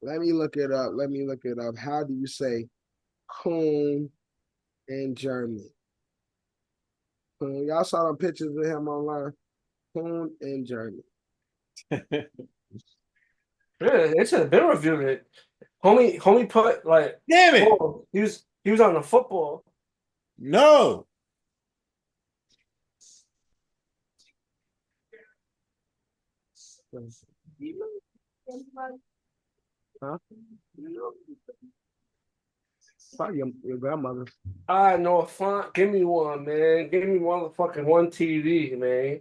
Let me look it up. How do you say coon in German? Y'all saw them pictures of him online. Coon in German. Yeah, they should have been reviewed it. Homie put like, Damn it! oh, he was on the football. No. Huh? Probably your grandmother. I know a font. Give me one, man. Give me motherfucking one TV, man.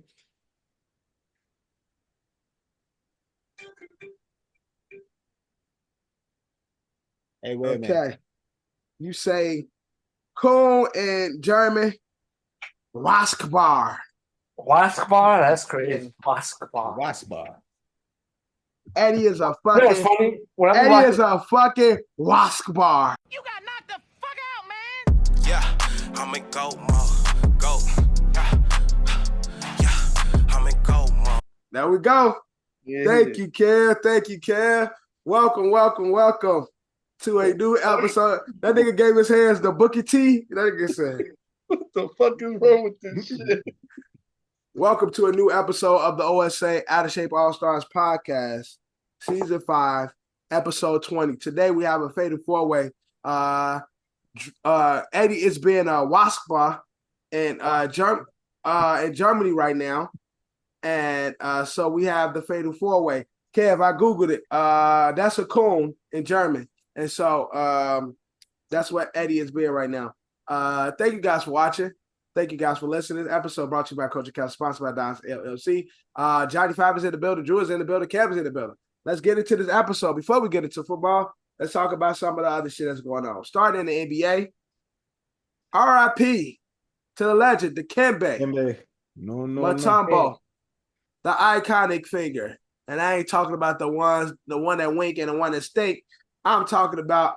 Hey, wait a minute. Okay. You say coon in German. Waskbar. Waskbar? That's crazy. Waskbar. Wasbar. Eddie is a You know what's fucking funny? When I be Eddie is watching, a fucking waskbar. You got knocked the fuck out, man. Yeah, I'm in go mode. Go. Yeah, I'm in go mode. There we go. Yeah, Thank you, Kev. Welcome to a new episode. That nigga gave his hands the Bookie T. That nigga said, What the fuck is wrong with this shit? welcome to a new episode of the OSA Out of Shape All Stars podcast, season 5, episode 20. Today we have a fatal four-way. Eddie is being a Waskba in Germany right now. And so we have the fatal four-way. Kev, I Googled it. That's a coon in German. And so that's what Eddie is being right now. Thank you guys for watching. Thank you guys for listening. This episode brought to you by Culture Capsule, sponsored by Don's LLC. Johnny Five is in the building. Drew is in the building. Kev is in the building. Let's get into this episode. Before we get into football, let's talk about some of the other shit that's going on. Starting in the NBA, RIP to the legend, the Kembe. No, Mutombo, the iconic figure. And I ain't talking about the one that wink and the one that stink. I'm talking about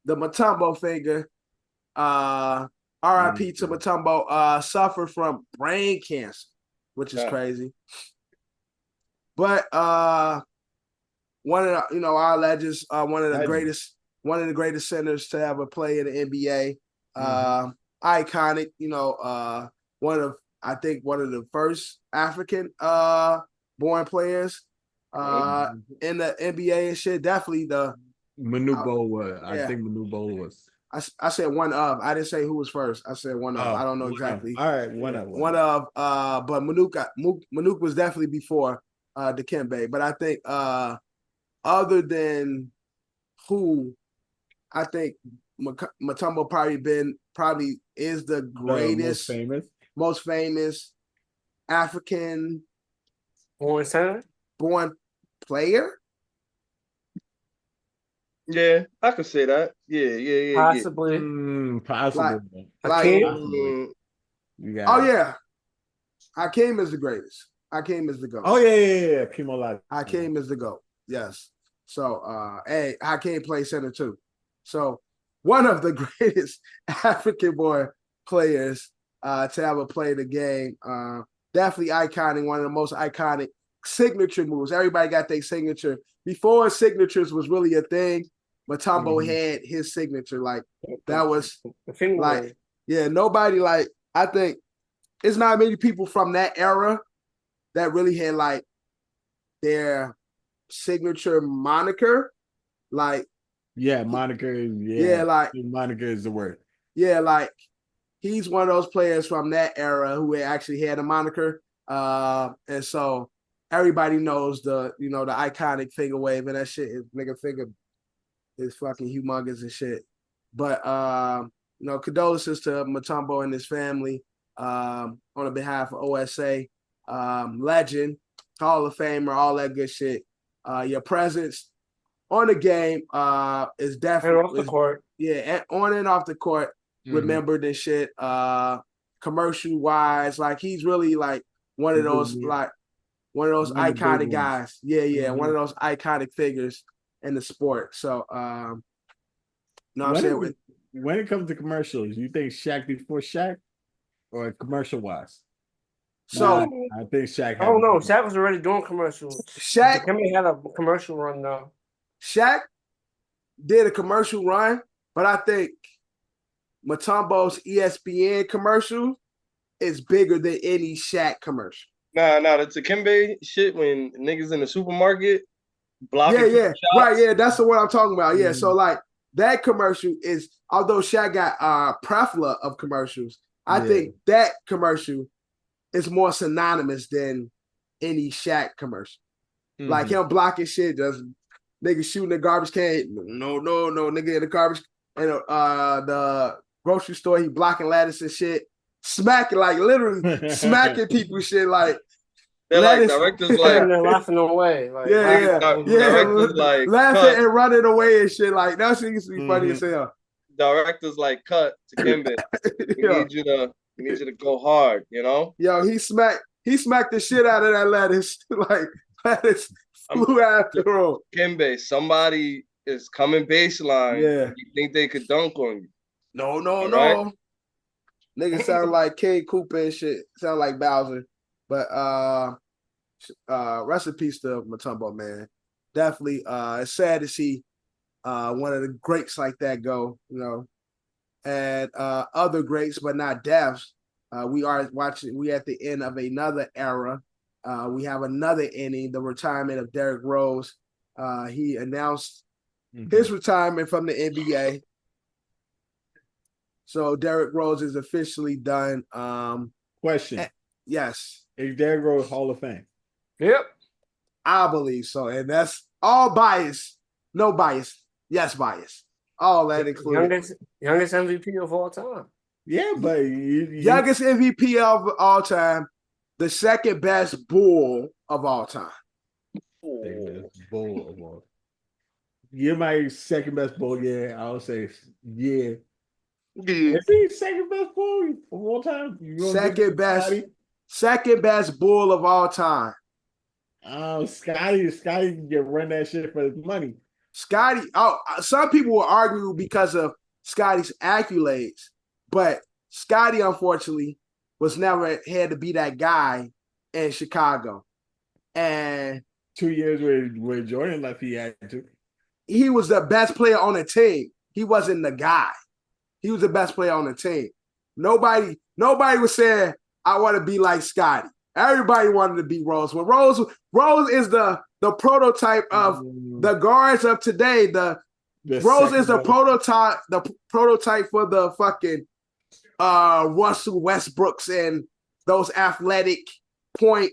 the Mutombo figure. RIP to Mutombo, suffered from brain cancer, which is crazy. But one of the, our legends, one of the greatest centers to ever play in the NBA. Iconic, one of the first African born players in the NBA and shit. Definitely the Manu Bol was. I think Manu Bol was. I said one of. I didn't say who was first. I said one of. I don't know exactly. All right, one of. But Manuk was definitely before Dikembe. But I think other than who, I think Mutombo probably is the greatest, most famous African born player. Yeah, I could say that. Yeah. possibly. Possibly. Hakeem? Oh yeah, Hakeem is the greatest. Hakeem is the GOAT. Oh yeah. Hakeem is the GOAT. Yes. So Hakeem plays center too. So one of the greatest African born players to ever play the game. Definitely iconic. One of the most iconic signature moves. Everybody got their signature. Before signatures was really a thing, Mutombo had his signature. Like that was like, nobody like, I think it's not many people from that era that really had like their signature moniker. Like, moniker. Moniker is the word. Yeah, like he's one of those players from that era who actually had a moniker. And so everybody knows the iconic finger wave, and that shit is nigga finger is fucking humongous and shit. But condolences to Mutombo and his family on the behalf of OSA. Legend, Hall of Famer, all that good shit. Your presence on the game is definitely off the court. Yeah, on and off the court, remembered and shit. Commercial wise, like he's really like one of those iconic guys. Yeah. One of those iconic figures in the sport. So, when it comes to commercials, you think Shaq before Shaq or commercial wise? So I think Shaq. Oh no, Shaq was already doing commercials. Shaq Dikembe had a commercial run though. Shaq did a commercial run, but I think Mutombo's ESPN commercial is bigger than any Shaq commercial. Nah, the Takembe shit when niggas in the supermarket blocking Yeah, people's right, shots. yeah, that's the one I'm talking about. Yeah, so Mhm. like that commercial is, although Shaq got plethora of commercials, I Yeah. think that commercial is more synonymous than any Shaq commercial. Like Mhm. him blocking shit, just nigga shooting the garbage can. No, nigga in the garbage and the grocery store, he blocking lettuce and shit, smacking like literally smacking people shit like They're like lettuce. directors And like they're laughing away. Like, yeah, directors like laughing cut. and running away and shit. Like that shit used to be funny as hell. Directors like cut Takembe. We Yo, need you to go hard, you know? yo, he smacked the shit out of that lettuce. Like lettuce flew out the road. Takembe, somebody is coming baseline. Yeah. You think they could dunk on you. No. Right. Nigga sound like King Koopa and shit. Sound like Bowser. But rest in peace to Mutombo, man. Definitely it's sad to see one of the greats like that go, you know. And other greats, but not deaths. We at the end of another era. We have another inning, the retirement of Derrick Rose. He announced his retirement from the NBA. So Derrick Rose is officially done. Question. Yes. Is Derrick Rose Hall of Fame? yep. I believe so. And that's all bias. No bias. Yes, bias. All that included. Youngest MVP of all time. Yeah, but Youngest MVP of all time. The second best Bull of all time. Bull of all. You're my second best bull. Yeah, I would say yeah. Is he second best bull of all time? Second best Bull of all time. Scotty can run that shit for his money. Scotty, some people will argue because of Scotty's accolades, but Scotty, unfortunately, was never had to be that guy in Chicago. And 2 years where Jordan left, he had to. He was the best player on the team. He wasn't the guy. He was the best player on the team. Nobody was saying, I want to be like Scotty. Everybody wanted to be Rose. Well, Rose is the prototype of the guards of today. Rose is the prototype for the fucking Russell Westbrooks and those athletic point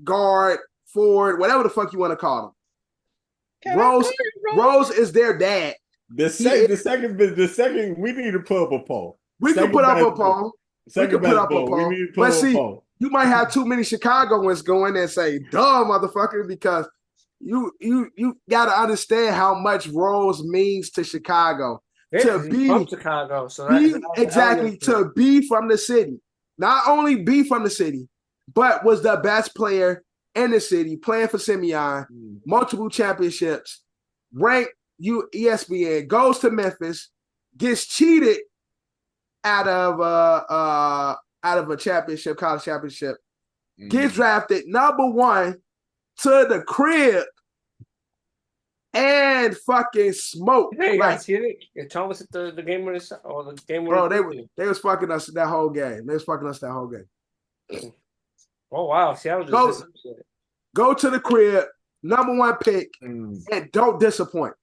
guard, forward, whatever the fuck you want to call them. Rose is their dad. The second, we need to put up a poll. We can put up a poll. But see, you might have too many Chicagoans going and say, "Duh, motherfucker," because you got to understand how much Rose means to Chicago. To be from Chicago, so to be from the city. Not only be from the city, but was the best player in the city, playing for Simeon, multiple championships, ranked ESPN, goes to Memphis, gets cheated out of a championship, college championship, gets drafted #1 to the crib and fucking smoke. Hey, guys, hear it? You told us at the game winning shot or the game winning. Bro, they was fucking us that whole game. They was fucking us that whole game. Oh wow, Seattle just go to the crib, #1 pick, and don't disappoint.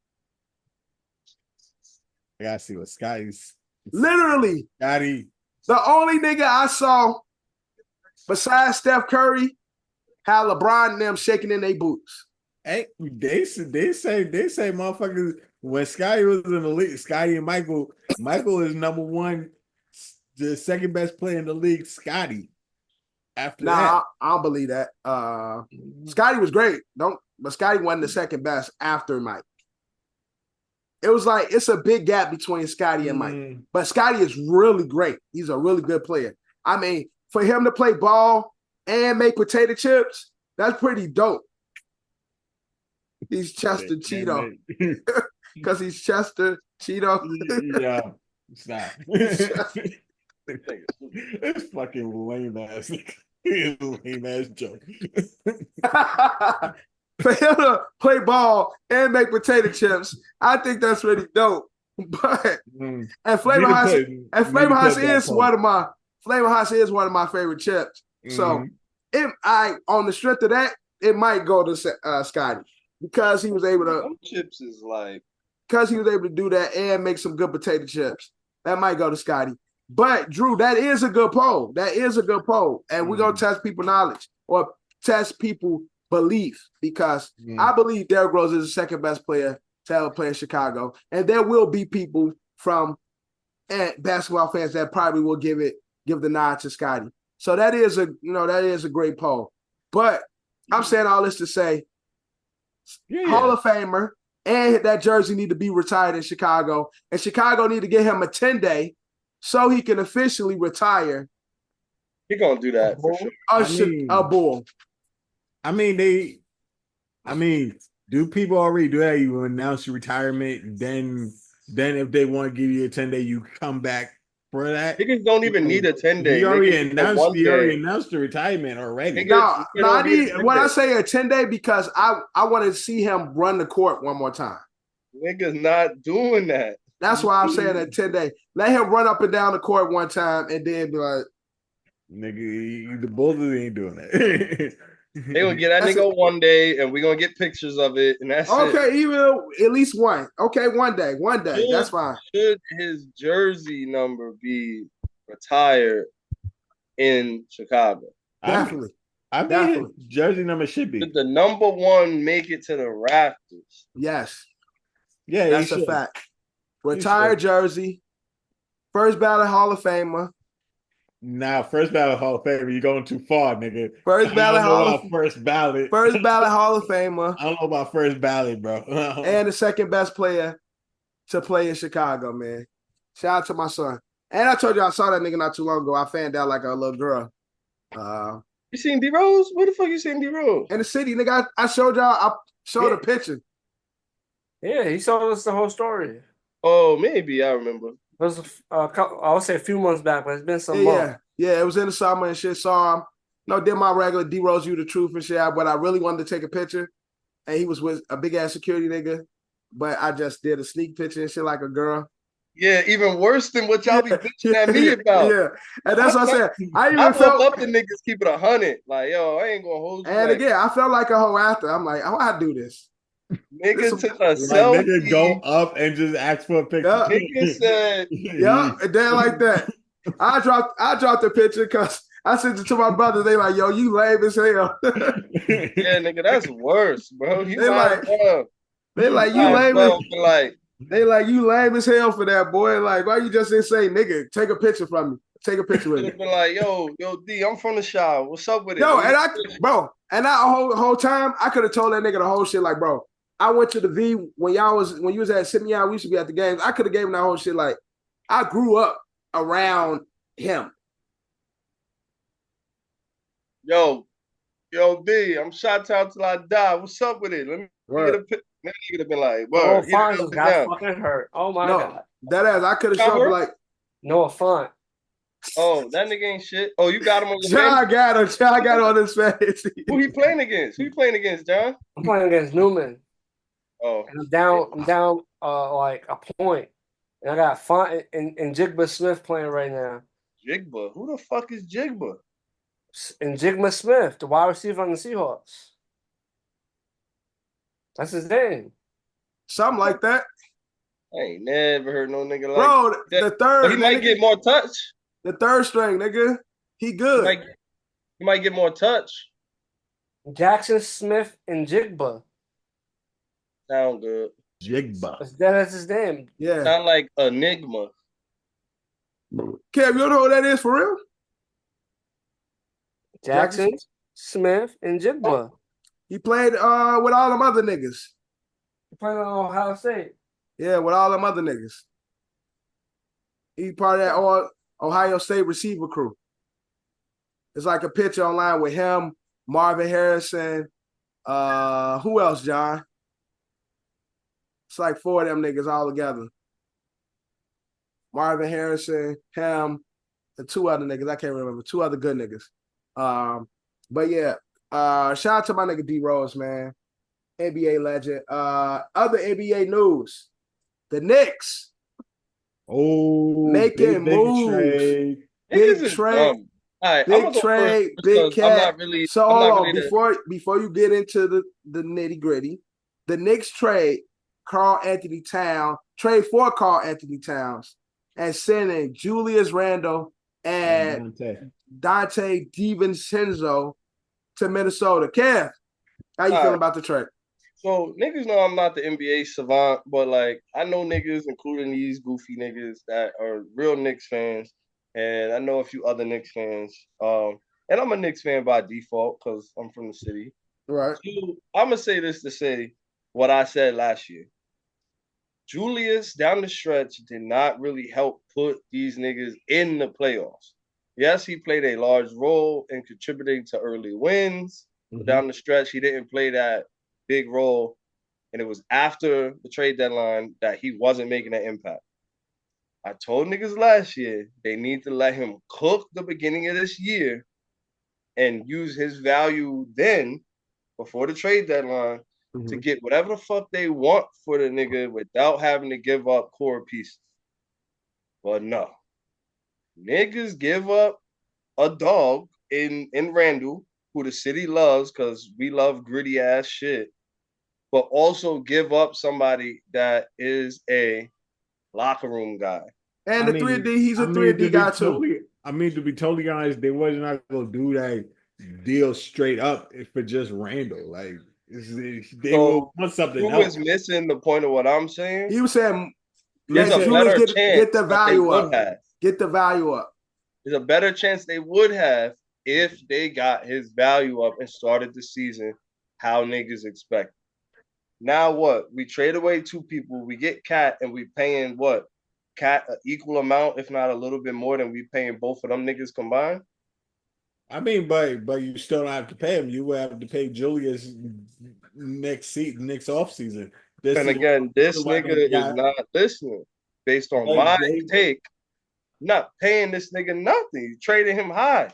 I gotta see what Scotty's. Literally, Scotty. The only nigga I saw besides Steph Curry had LeBron and them shaking in their boots. Hey, they say motherfuckers when Scotty was in the league, Scotty and Michael is #1, the second best player in the league, Scotty. After that. I don't believe that. Scotty was great. But Scotty wasn't the second best after Mike. It was like it's a big gap between Scotty and Mike. But Scotty is really great. He's a really good player. I mean, for him to play ball and make potato chips, that's pretty dope. He's Chester Cheeto. Because he's Chester Cheeto. Yeah, stop. It's fucking lame ass. Lame ass joke. For him to play ball and make potato chips, I think that's really dope. But and Flavor House is one of my favorite chips. So if I on the strength of that, it might go to Scotty because he was able to. Some chips is like because he was able to do that and make some good potato chips. That might go to Scotty. But Drew, that is a good poll. And we're gonna test people knowledge or test people belief because I believe Derrick Rose is the second best player to ever play in Chicago. And there will be people from basketball fans that probably will give the nod to Scotty. So that is a great poll. But I'm saying all this to say Hall of Famer and that jersey need to be retired in Chicago. And Chicago need to get him a 10-day so he can officially retire. He gonna do that for sure. A Bull. Do people already do that? You announce your retirement, then if they want to give you a 10-day, you come back for that. Niggas don't even need a 10-day. He already announced the retirement already. No, I need when I say a 10-day because I want to see him run the court one more time. Niggas not doing that. That's why I'm saying a 10-day. Let him run up and down the court one time and then be like, nigga, the Bulls ain't doing that. They gonna get that nigga one day, and we gonna get pictures of it, and that's okay. Even at least one. Okay, one day. That's fine. Should his jersey number be retired in Chicago? Definitely. I think his jersey number should be. Should the number one make it to the rafters? Yes. Yeah, that's a fact. Retired jersey. First ballot Hall of Famer. Now, first ballot Hall of Famer, you're going too far, nigga. First ballot Hall of Famer. I don't know about first ballot, bro. And the second best player to play in Chicago, man. Shout out to my son. And I told you I saw that nigga not too long ago. I fanned out like a little girl. You seen D Rose? Where the fuck you seen D Rose? In the city, nigga. I showed y'all. I showed a picture. Yeah, he told us the whole story. Oh, maybe I remember. It was I would say a few months back, but it's been some months. Yeah, it was in the summer and shit. Saw him. Did my regular D Rose you the truth and shit. But I really wanted to take a picture, and he was with a big ass security nigga. But I just did a sneak picture and shit like a girl. Yeah, even worse than what y'all be bitching at me about. Yeah, and that's what I said. I felt up the niggas keep it 100. Like, yo, I ain't gonna hold you. And again, I felt like a hoe after. I'm like, how I do this? Nigga took a selfie. Nigga go up and just ask for a picture. Nigga said, and then like that. I dropped the picture because I sent it to my brother. They like, yo, you lame as hell. Yeah, nigga, that's worse, bro. They like you lame as hell for that, boy. Like, why you just didn't say, nigga, take a picture from me. Take a picture with me. Been like, yo, D, I'm from the Shaw. What's up with it? Yo, and that whole time, I could have told that nigga the whole shit. Like, bro, I went to the V when you was at Simeon, we used to be at the games. I could have gave him that whole shit. Like, I grew up around him. Yo, D, I'm shot out till I die. What's up with it? Let me get a picture. Nigga have been like, Noah Font just got fucking hurt. Oh my god. That ass, I could have shown like Noah Font. Oh, that nigga ain't shit. Oh, you got him on your John got on his fantasy. Who he playing against? Who you playing against, John? I'm playing against Newman. Oh. And I'm down like a point. And I got Font and Jigba Smith playing right now. Jigba? Who the fuck is Jigba? And Jigba Smith, the wide receiver on the Seahawks. That's his name. Something like that. I ain't never heard no nigga like bro, that. The third. But he might get more touch. The third string, nigga. He good. He might get more touch. Jackson Smith and Jigba. Sound good. Jigba. That's his name. Yeah. Sound like Enigma. Kev, you know who that is for real? Jackson Smith and Jigba. Oh. He played with all them other niggas. He played on Ohio State. Yeah, with all them other niggas. He part of that Ohio State receiver crew. It's like a picture online with him, Marvin Harrison. Who else, John? It's like 4 of them niggas all together. Marvin Harrison, him, and 2 other niggas. I can't remember. 2 other good niggas. But yeah, shout out to my nigga D Rose, man. NBA legend. Other NBA news. The Knicks making big moves. trade. Big Niggas is trade. dumb. All right, I'm Big gonna go trade, first big because cat. So I'm hold not on, really before you get into the nitty gritty, the Knicks trade Carl Anthony Towns, trade for Carl Anthony Towns, and sending Julius Randle and Dante DiVincenzo to Minnesota. Kev, how you All feeling right. about the trade? So niggas know I'm not the NBA savant, but like I know niggas, including these goofy niggas that are real Knicks fans, and I know a few other Knicks fans. And I'm a Knicks fan by default because I'm from the city. Right. So I'm gonna say this to say what I said last year. Julius down the stretch did not really help put these niggas in the playoffs. Yes, he played a large role in contributing to early wins. But down the stretch, he didn't play that big role. And it was after the trade deadline that he wasn't making an impact. I told niggas last year they need to let him cook the beginning of this year and use his value then before the trade deadline to get whatever the fuck they want for the nigga without having to give up core pieces. But no. Niggas give up a dog in Randall, who the city loves because we love gritty ass shit, but also give up somebody that is a locker room guy. And the 3D, he's a 3D guy too. To be totally honest, they was not gonna do that deal straight up for just Randall. Like they will want something who else. is missing the point of what I'm saying? He was saying there's a better chance get the value up. Have. Get the value up. There's a better chance they would have if they got his value up and started the season how niggas expect. Now what? We trade away two people. We get Cat, and we paying what? Cat an equal amount, if not a little bit more than we paying both of them niggas combined. I mean, but you still don't have to pay him. You will have to pay Julius next off season. And again, this nigga is not listening. Based on my take, not paying this nigga nothing. You trading him high.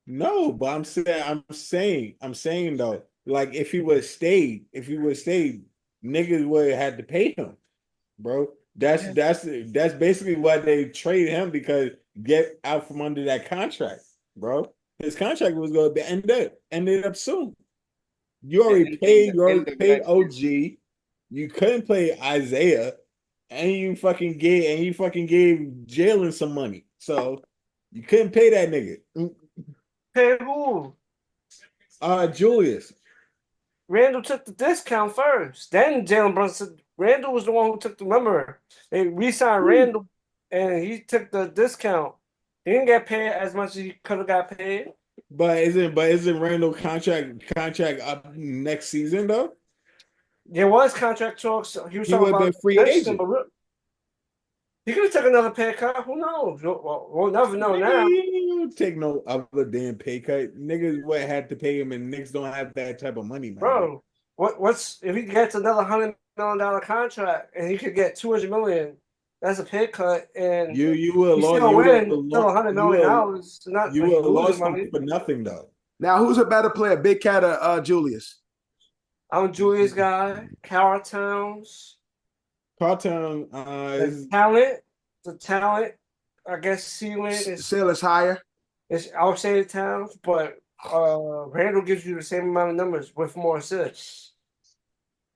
No, but I'm saying though, like if he would stayed, niggas would have had to pay him, bro. That's basically why they traded him, because get out from under that contract, bro. His contract was going to ended up soon. You already paid OG. You couldn't play Isaiah, and you fucking gave Jalen some money, so you couldn't pay that nigga. Pay who? Julius. Randall took the discount first. Then Jalen Brunson. Randall was the one who took the number. They re-signed Randall, and he took the discount. He didn't get paid as much as he could have got paid. But isn't Randall contract up next season though? There was contract talks. He was talking would have about been free agent. But he could have taken another pay cut. Who knows? We'll never know now. You don't take no other damn pay cut. Niggas would have had to pay him, and niggas don't have that type of money, man. Bro, what's if he gets another $100 million contract and he could get $200 million? That's a pay cut, and you will still win $100 million. Not you will lost money for nothing though. Now, who's a better player, Big Cat or Julius? I'm a Julius guy. Carl Towns. Carlton The talent. I guess ceiling is higher. I would say Towns, but Randall gives you the same amount of numbers with more assists.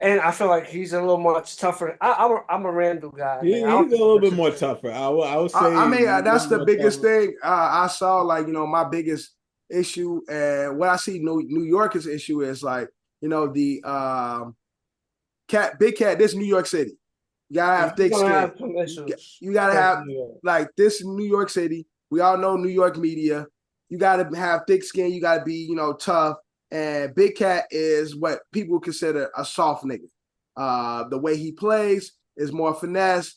And I feel like he's a little much tougher. I'm a Randall guy. He's a little bit more tougher. I would say. I mean, that's the biggest thing I saw. Like, my biggest issue, and what I see New York's issue is like, the Big Cat. This New York City, you gotta have thick skin. You gotta have like this New York City. We all know New York media. You gotta have thick skin. You gotta be, tough. And Big Cat is what people consider a soft nigga. The way he plays is more finesse.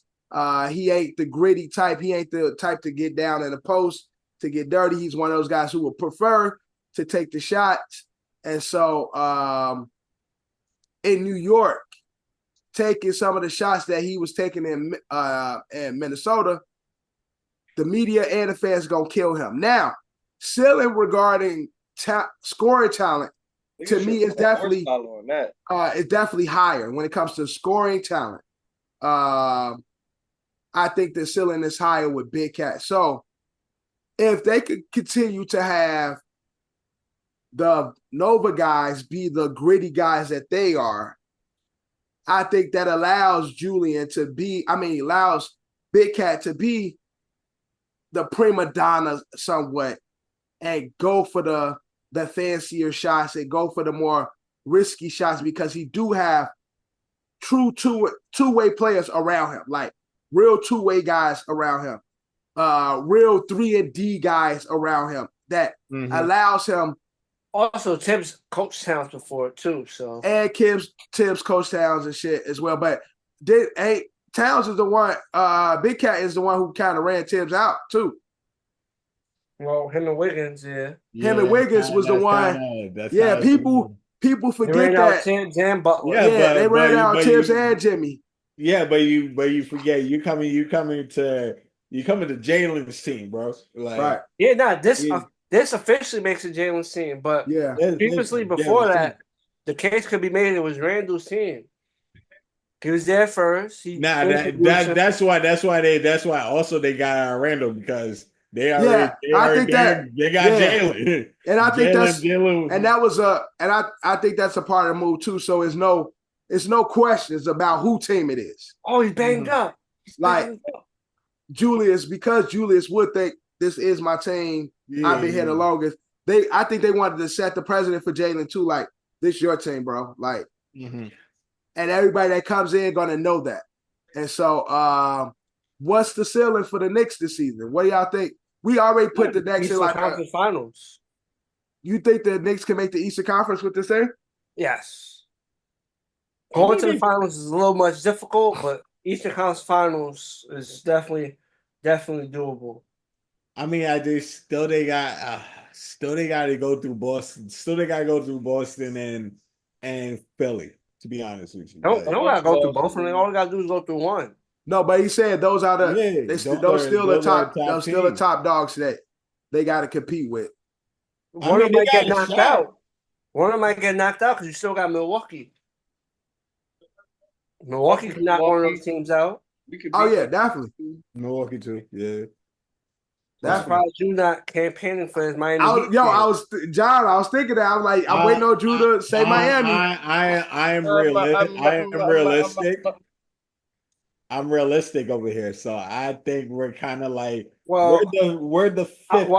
He ain't the gritty type. He ain't the type to get down in the post, to get dirty. He's one of those guys who would prefer to take the shots. And so in New York, taking some of the shots that he was taking in Minnesota, the media and the fans are going to kill him. Now, ceiling regarding scoring talent, to me, it's definitely on that. It's definitely higher when it comes to scoring talent. I think the ceiling is higher with Big Cat. So if they could continue to have the Nova guys be the gritty guys that they are, I think that allows Julian to be, allows Big Cat to be the prima donna somewhat and go for the fancier shots and go for the more risky shots because he do have true two-way players around him, like real two-way guys around him, real 3-and-D guys around him that allows him. Also, Tibbs coached Towns before too, so and Tibbs coached Towns and shit as well. But Towns is the one. Big Cat is the one who kind of ran Tibbs out too. Well, him and Wiggins, him and Wiggins was the one. People forget they ran that. Out Tibbs and Butler. Yeah, they ran out Tibbs and Jimmy. Yeah, but you forget you coming to Jalen's team, bro. Like, right. Yeah, this officially makes it Jalen's team, but previously before that, the case could be made it was Randall's team. He was there first. That's why also they got Randall because they got Jalen. And I think I think that's a part of the move too. So it's no questions about who team it is. Oh, he's banged up. Julius, because Julius would think this is my team. I've been here the longest. I think they wanted to set the precedent for Jalen too. Like, this your team, bro. Like, and everybody that comes in gonna know that. And so, what's the ceiling for the Knicks this season? What do y'all think? We already put the Knicks in like Conference Finals. You think the Knicks can make the Eastern Conference with this thing? Yes. Going to the finals is a little much difficult, but Eastern Conference Finals is definitely doable. I mean, they got to go through Boston. Still, they got to go through Boston and Philly. To be honest with you, don't got to go through both of them. All they got to do is go through one. No, but he said those are those still the top dogs that they got to compete with. One of them might get knocked out. One of them might get knocked out because you still got Milwaukee. Milwaukee can knock one of those teams out. Definitely. Milwaukee too. Yeah. That's surprised you not campaigning for his Miami. I was thinking that. I was like, I'm waiting on Drew to say Miami. I am realistic. I'm realistic over here, so I think we're kind of like we're the fifth team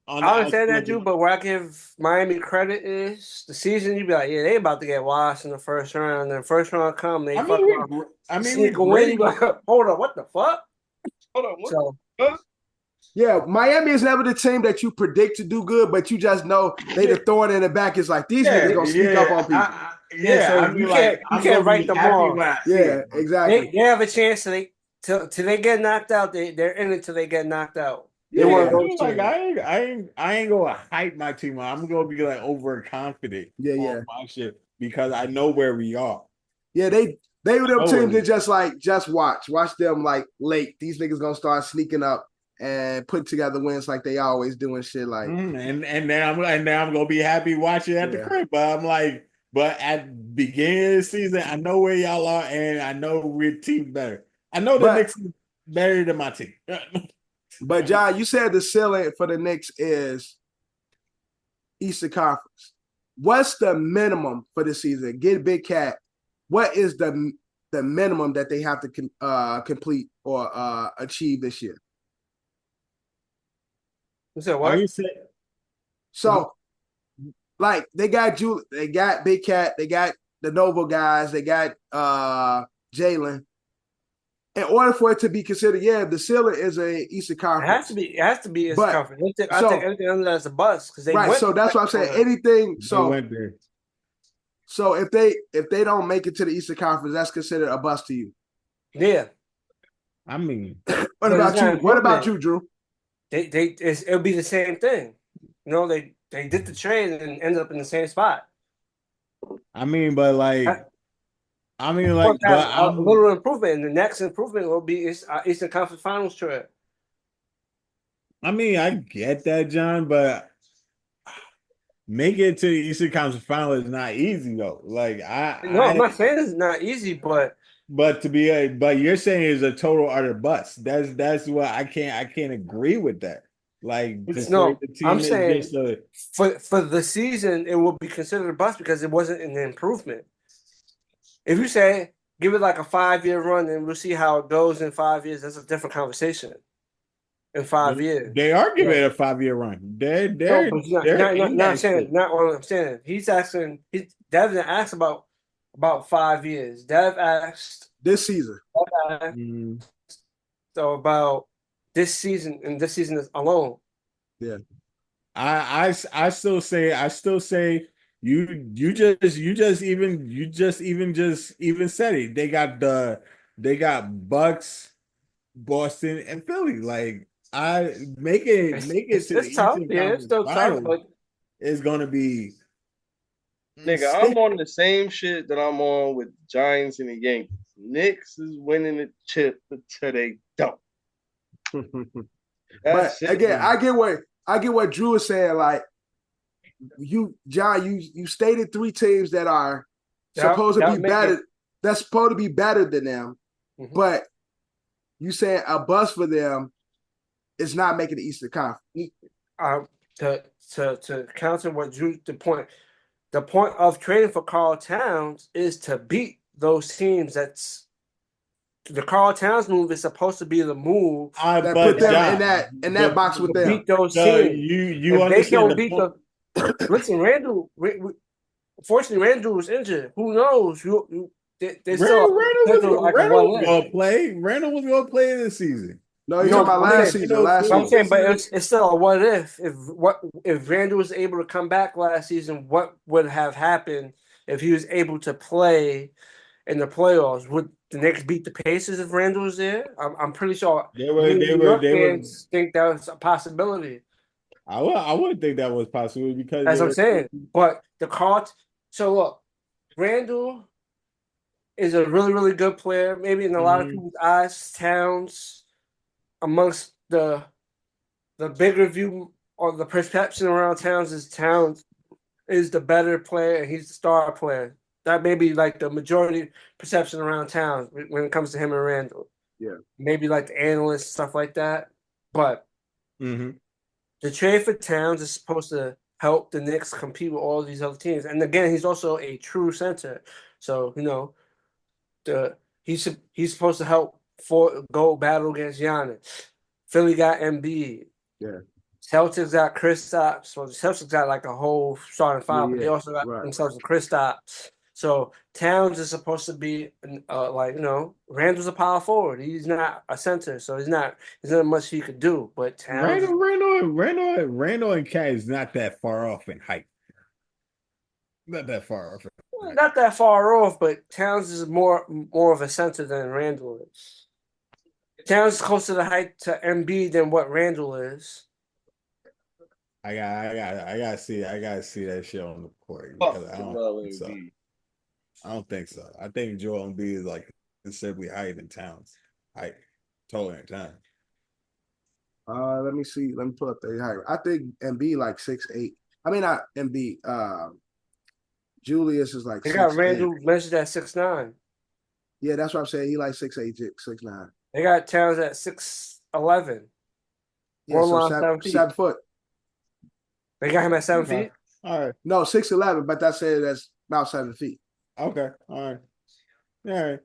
I understand that, Drew, but where I give Miami credit is the season. You be like, yeah, they about to get washed in the first round. And then first round come, they sneak away. You go, hold on, what the fuck? Hold on, what? Yeah, Miami is never the team that you predict to do good, but you just know they the thorn in the back. It's like these niggas gonna sneak up on people. You can't write them off. Yeah, exactly. They have a chance till they get knocked out. They're in it till they get knocked out. I ain't gonna hype my team. I'm gonna be like overconfident. On my shit because I know where we are. Yeah, they were them teams that just watch them like late. These niggas gonna start sneaking up and put together wins like they always do and shit. Like, and then I'm gonna be happy watching at the crib. But I'm like, at the beginning of the season, I know where y'all are, and I know we're team better. I know the Knicks is better than my team. But John, you said the ceiling for the Knicks is Eastern Conference. What's the minimum for the season? Get Big Cat. What is the minimum that they have to complete or achieve this year? You said what? So, like they got Big Cat, they got the Novo guys, they got Jalen. In order for it to be considered, the ceiling is a Eastern Conference. It has to be Eastern Conference. I think anything under that's a bust because they went. So that's what I'm saying. Anything. So they went there. So if they don't make it to the Eastern Conference, that's considered a bust to you. Yeah. I mean, what about you? What about you, Drew? It'll be the same thing. You know, they did the trade and ended up in the same spot. I mean, but like. a little improvement, and the next improvement will be Eastern Conference Finals trip. I mean, I get that, John, but making it to the Eastern Conference Final is not easy though. Like No, I'm not saying it's not easy, but but you're saying it's a total utter bust. That's what I can't agree with that. Like to say the I'm team is saying just a for the season it will be considered a bust because it wasn't an improvement. If you say give it like a 5-year run and we'll see how it goes in 5 years, that's a different conversation. In 5 years, they are giving it a 5-year run. They're no, but they're in not that saying shit. not what I'm saying. He's asking. Dev didn't ask about 5 years. Dev asked This season. Mm. so about this season and this season is alone. Yeah. I still say you just even said it. They got Bucks, Boston, and Philly. Like I make it to the It's tough. Eastern Yeah, it's Conference still tough, Finals but is gonna be Nigga, I'm on the same shit that I'm on with the Giants and the Yankees. Knicks is winning the chip until they don't. But That's it. again, I get what Drew is saying. Like John, you stated 3 teams that are supposed to be better. That's supposed to be better than them, but you saying a bust for them is not making the Eastern Conference. To counter what Drew the point of trading for Karl Towns is to beat those teams. That's the Karl Towns move is supposed to be the move that put them in that box with them. Beat those teams. You if they understand don't beat the listen, Randall. Fortunately, Randall was injured. Who knows? They still Randall was going to play. Randall was going to play this season. No, you're talking about last season. I'm saying, but it's still a what if. If Randall was able to come back last season, what would have happened if he was able to play in the playoffs? Would the Knicks beat the Pacers if Randall was there? I'm pretty sure they were think that was a possibility. I wouldn't think that was possible because as I'm saying. But the Cart. So look, Randall is a really, really good player. Maybe in a lot of people's eyes, Towns amongst the bigger view or the perception around Towns is the better player and he's the star player. That may be like the majority perception around Towns when it comes to him and Randall. Yeah. Maybe like the analysts, stuff like that. But the trade for Towns is supposed to help the Knicks compete with all these other teams. And again, he's also a true center. So, he's supposed to help go battle against Giannis. Philly got Embiid. Yeah. Celtics got Kristaps. Well, the Celtics got like a whole starting five, but they also got themselves a Kristaps. So Towns is supposed to be Randall's a power forward. He's not a center, so there's not much he could do. But Towns, Randall and Cat is not that far off in height. Not that far off. Not that far off, but Towns is more of a center than Randall is. Towns is closer to height to Embiid than what Randall is. I gotta see that shit on the court because I don't think so. I think Joel Embiid is like considerably higher than Towns. Taller than Towns. Let me see. Let me pull up the height. I think Embiid like 6'8". I mean not Embiid. Julius is like. They got Randall measured at 6'9". Yeah, that's what I'm saying. He like 6'8", 6'9". They got Towns at 6'11". Yeah, so 7 foot. They got him at 7 feet. All right. No, 6'11", but that's about 7 feet. Okay. All right.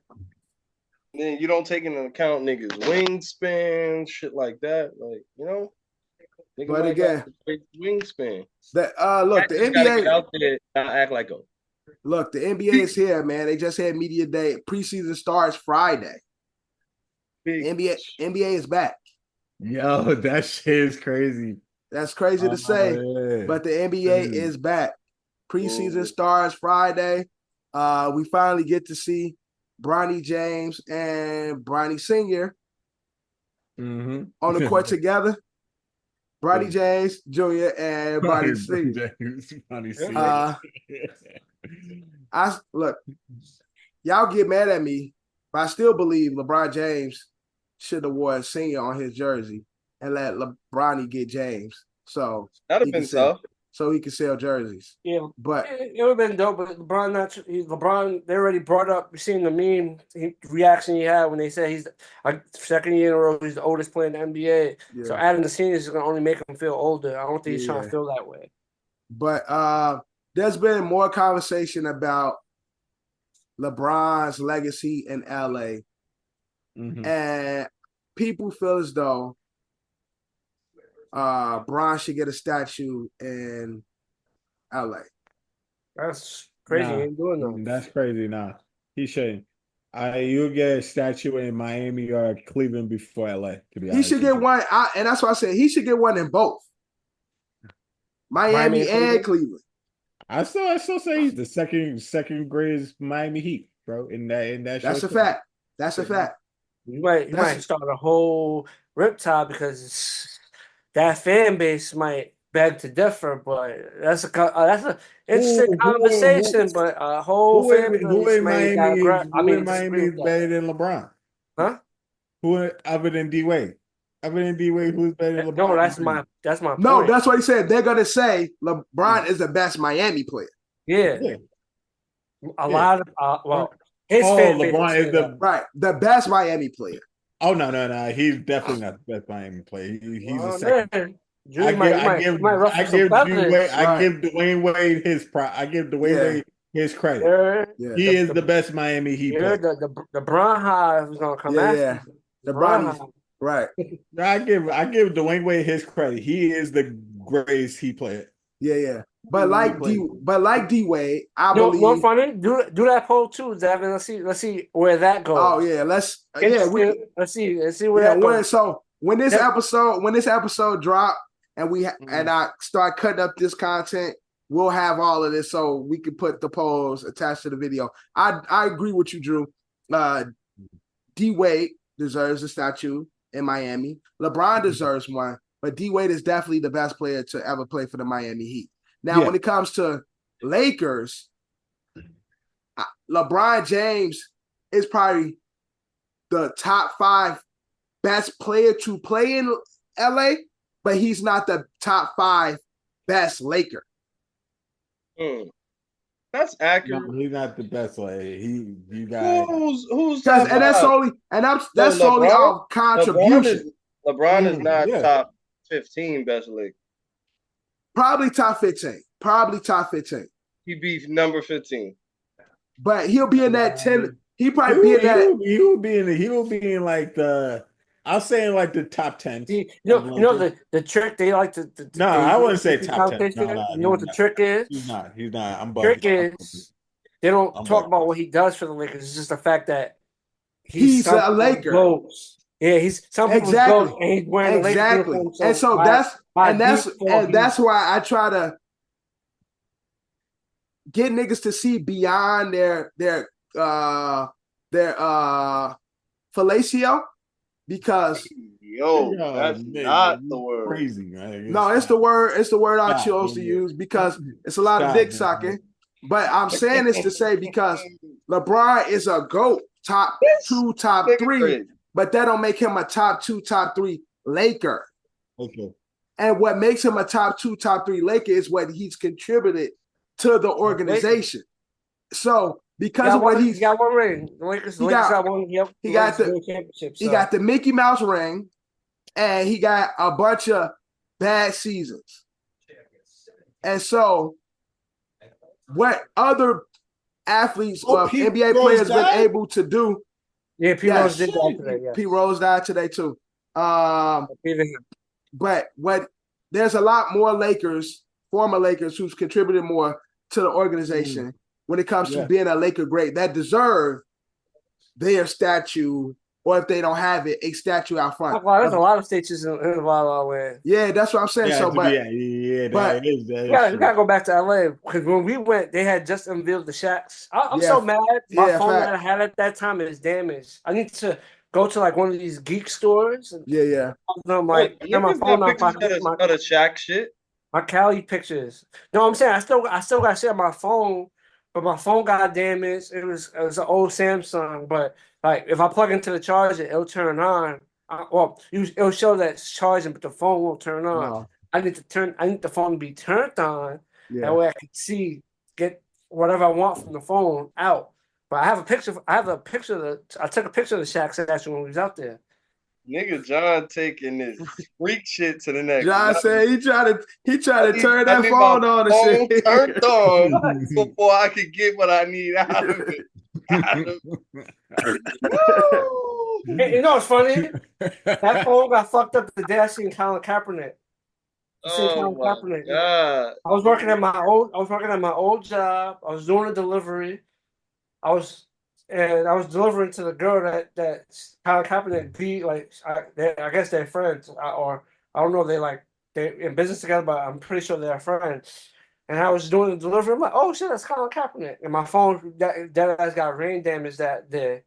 Then you don't take into account niggas wingspan, shit like that. Like, But again, wingspan. Look, the NBA get out there and act like a. Look, the NBA is here, man. They just had media day. Preseason starts Friday. NBA is back. Yo, that shit is crazy. That's crazy to say, but the NBA is back. Preseason starts Friday. We finally get to see Bronny James and Bronny Sr. On the court together. Bronny James Jr. and Bronny Sr. Look, y'all get mad at me, but I still believe LeBron James should have worn Senior on his jersey and let LeBronny get James. So that'd have been tough. so he can sell jerseys. Yeah, But it would have been dope. But LeBron, they already brought up. You seen the meme reaction he had when they said he's like second year in a row. He's the oldest player in the NBA. So yeah, adding the seniors is gonna only make him feel older. I don't think he's trying yeah. to feel that way. But there's been more conversation about LeBron's legacy in LA. And people feel as though Bron should get a statue in LA. That's crazy. He ain't doing that. That's crazy. Nah, he shouldn't. You'll get a statue in Miami or Cleveland before LA. To be He honest, should get one, and that's why I said he should get one in both Miami and Cleveland. I still say he's the second greatest Miami Heat, bro. In that. That's a fact. That's a fact. You might start a whole riptide because that fan base might beg to differ, but that's a interesting conversation. But a whole fan base who in Miami disagree is with better than LeBron? Huh? Who other than D Wade? Who's better than LeBron? No, that's my point. No, that's what he said. They're gonna say LeBron is the best Miami player. Yeah. A lot of his fan base LeBron is the best Miami player. Oh no! He's definitely not the best Miami player. He's a second. I give Dwayne Wade his pride. I give Dwayne Wade his credit. He is the best Miami Heat player. The Bron Hive is gonna come after. Yeah. The Bron, right. I give Dwayne Wade his credit. He is the greatest Heat player. Yeah. But like D Wade, I believe. No funny. Do that poll too, Devin. Let's see where that goes. Oh yeah, let's see where that goes. So when this episode drop and I start cutting up this content, we'll have all of this so we can put the polls attached to the video. I agree with you, Drew. D Wade deserves a statue in Miami. LeBron deserves one, but D Wade is definitely the best player to ever play for the Miami Heat. Now, when it comes to Lakers, LeBron James is probably the top 5 best player to play in LA, but he's not the top 5 best Laker. That's accurate. No, he's not the best Laker. You got who's and that's solely our contribution. LeBron is not top 15 best Laker. Probably top 15. He beat number 15. But he'll be in that 10. He probably be in that. He will be in like the. I'll say in like the top 10. You know the trick they like to. I wouldn't say top 10. You know what the trick is? He's not. I'm trick is they don't talk about what he does for the Lakers. It's just the fact that he's a Laker. Goals. Yeah, he's some people's goals, and he's wearing the Lakers uniform. And so that's why I try to get niggas to see beyond their fellatio, because that's not the word. Crazy, man. No, it's the word I chose to use because it's a lot of dick sucking. But I'm saying this to say because LeBron is a GOAT, top 2, top 3, but that don't make him a top 2, top 3 Laker. Okay. And what makes him a top 2, top 3 Laker is what he's contributed to the organization. So because of what he's got one ring, the Lakers got one. Yep, he got the Mickey Mouse ring, and he got a bunch of bad seasons. And so, what other athletes or NBA players been able to do? Yeah, Pete Rose did that today. Yeah. Pete Rose died today too. But there's a lot more former Lakers, who's contributed more to the organization when it comes to being a Laker great that deserve their statue, or if they don't have it, a statue out front. Well, there's a lot of statues in La La Land. Yeah, that's what I'm saying. You gotta go back to LA because when we went, they had just unveiled the Shacks. I'm so mad. My phone that I had at that time is damaged. I need to go to like one of these geek stores. I'm like, my phone of the Shaq shit. My Cali pictures. No, I'm saying I still got shit on my phone, but my phone got damaged. It was an old Samsung, but like if I plug into the charger, it'll turn on. It'll show that it's charging, but the phone won't turn on. No. I need the phone to be turned on. Yeah. That way I can get whatever I want from the phone out. But I have a picture. I took a picture of the Shaq statue when we was out there. Nigga John taking this freak shit to the next John level. said he tried to turn I that need phone my on and phone shit. turned on before I could get what I need out of it. Woo! You know what's funny? That phone got fucked up the day I seen Colin Kaepernick. Oh my god! I was working at my old job. I was doing a delivery. I was delivering to the girl that Colin Kaepernick beat. Like I guess they're friends, or I don't know. They're in business together, but I'm pretty sure they're friends. And I was doing the delivery. I'm like, oh shit, that's Colin Kaepernick. And my phone that ass got rain damage that day.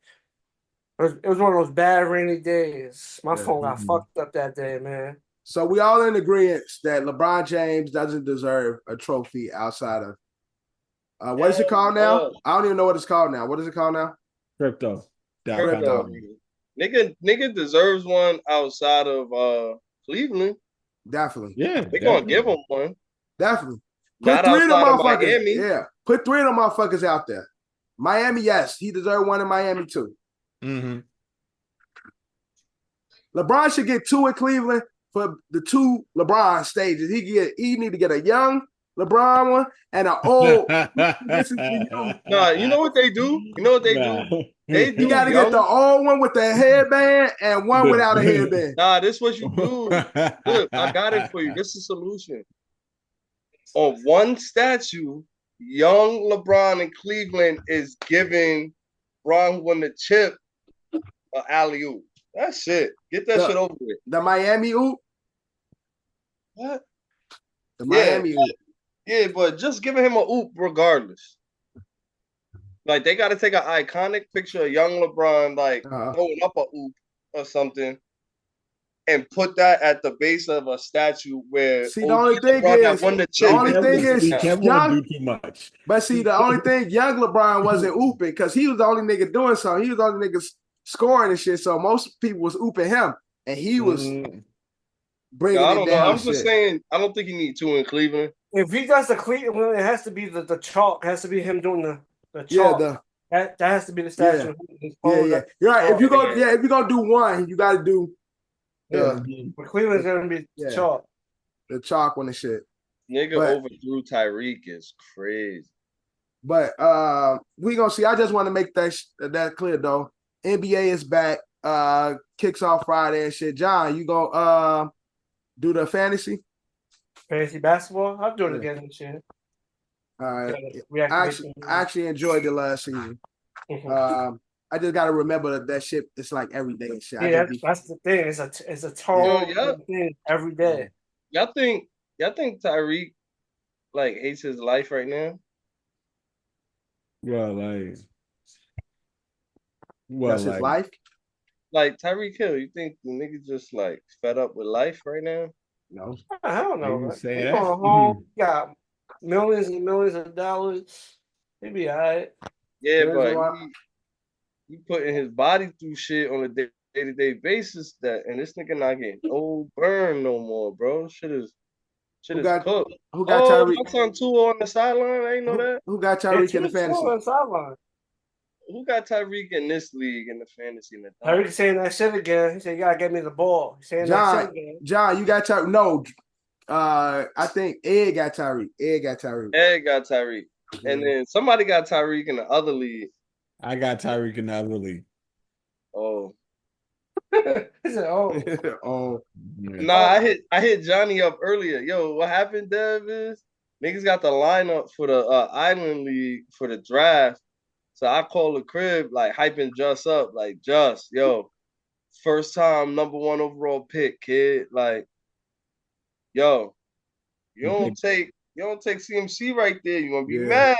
It was one of those bad rainy days. My phone got fucked up that day, man. So we all in agreement that LeBron James doesn't deserve a trophy outside of what is it called now? I don't even know what it's called now. What is it called now? Crypto. Nigga deserves one outside of Cleveland. Definitely. Yeah. They're gonna give him one. Definitely. Not Put 3 of them outside of motherfuckers. Miami. Yeah. Put 3 of them motherfuckers out there. Miami, yes. He deserved one in Miami too. Mm-hmm. LeBron should get 2 in Cleveland for the 2 LeBron stages. He need to get a young LeBron one and an old. Nah, you know what they do? Do? They do. You got to get the old one with the headband and one without a headband. Nah, this is what you do. Look, I got it for you. This is the solution. On one statue, young LeBron in Cleveland is giving Bron who won the chip an alley-oop. That's it. Get that shit over with. The Miami oop? What? The Miami oop. Yeah, but just giving him a oop regardless. Like, they got to take an iconic picture of young LeBron, like, throwing up a oop or something, and put that at the base of a statue where the only thing is young, do too much. But see, the only thing, young LeBron wasn't ooping because he was the only nigga doing something. He was the only nigga scoring and shit. So most people was ooping him, and he was bringing it down. I'm just saying, I don't think he need 2 in Cleveland. If he does the Cleveland, it has to be the chalk. It has to be him doing the chalk. Yeah, that has to be the statue. Yeah. You're right. If you're gonna do one, you got to do. Cleveland's gonna be chalk. The chalk one and shit. Nigga overthrew Tyreek is crazy. But we gonna see. I just want to make that clear though. NBA is back. Kicks off Friday and shit. John, you gonna do the fantasy? Fantasy basketball? I'll do it again this year. All right. I actually enjoyed the last season. I just gotta remember that shit. It's like every day and shit. Yeah, that's the thing. It's a total thing every day. Y'all think Tyreek like hates his life right now? That's his life. Like Tyreek Hill, you think the nigga just like fed up with life right now? No, I don't know. He's going home, got millions and millions of dollars. He be all right. Yeah, but he putting his body through shit on a day-to-day basis and this nigga not getting no burn no more, bro. Shit is cooked. Who got Tyreek? My son Tua on the sideline. I ain't know that. Who got Tyreek in the fantasy? Who got Tyreek in this league in the fantasy? Tyreek saying that shit again. He said, "You gotta get me the ball." He's saying that shit again. John, you got Tyreek? No, I think Ed got Tyreek. Ed got Tyreek. And then somebody got Tyreek in the other league. I got Tyreek in the other league. Oh. He said, "Oh, oh." Nah, I hit Johnny up earlier. Yo, what happened, Dev? Is niggas got the lineup for the Island League for the draft. So I called the crib, like hyping Just up, like Just, yo, first time #1 overall pick, kid. Like, yo, you don't take CMC right there. You're gonna be mad.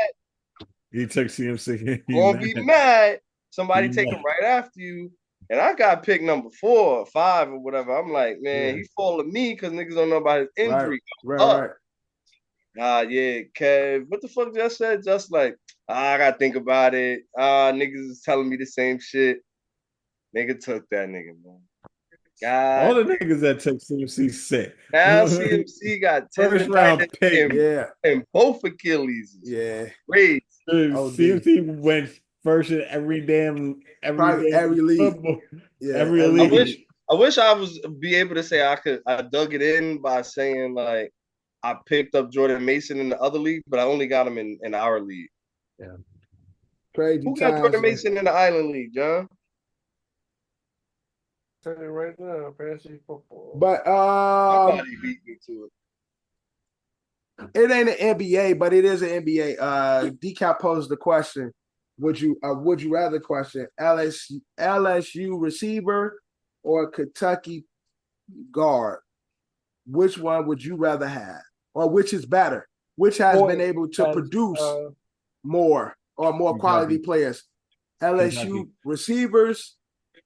He took CMC. You're gonna be mad. Somebody take him right after you. And I got pick number 4 or 5 or whatever. I'm like, man, he followed me because niggas don't know about his injury. Right. Yeah, Kev. What the fuck Just said? Just like, I gotta think about it. Niggas is telling me the same shit. Nigga took that nigga, man. All God. the niggas that took CMC sick. Now CMC got First round tendonitis pick. Yeah, and both Achilles. yeah. Great. OD. CMC went first in every Probably every league. football. Yeah, Every I league. wish I was be able to say I dug it in by saying like I picked up Jordan Mason in the other league, but I only got him in our league. Yeah. Crazy Who got times. Jordan Mason in the Island League, John? Tell you right now, fantasy football. But Somebody beat me to it. it ain't an NBA, but it is an NBA. Decap posed the question: would you rather question LSU receiver or Kentucky guard? Which one would you rather have, or which is better? Which has been able to produce more or more quality players? LSU receivers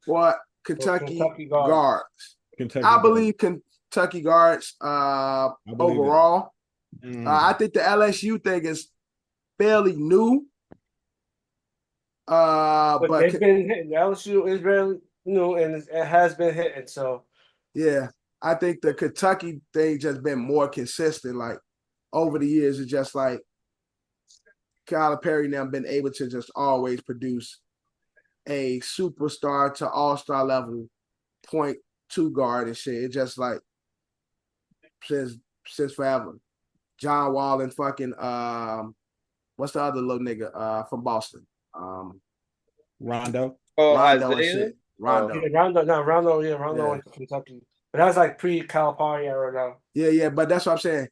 or Kentucky guards? Kentucky I believe Kentucky guards overall. I think the LSU thing is fairly new. But But they've been hitting. The LSU is very new, and it has been hitting. So yeah, I think the Kentucky thing just been more consistent. Like over the years, it's just like Kyler Perry now been able to just always produce a superstar to all-star level .2 guard and shit. It just like since forever. John Wall and fucking what's the other little nigga from Boston? Rondo. Oh, Rondo and Isaiah? shit. Rondo. yeah, Rondo in Kentucky. But that was like pre-Calipari era now. Yeah, but that's what I'm saying.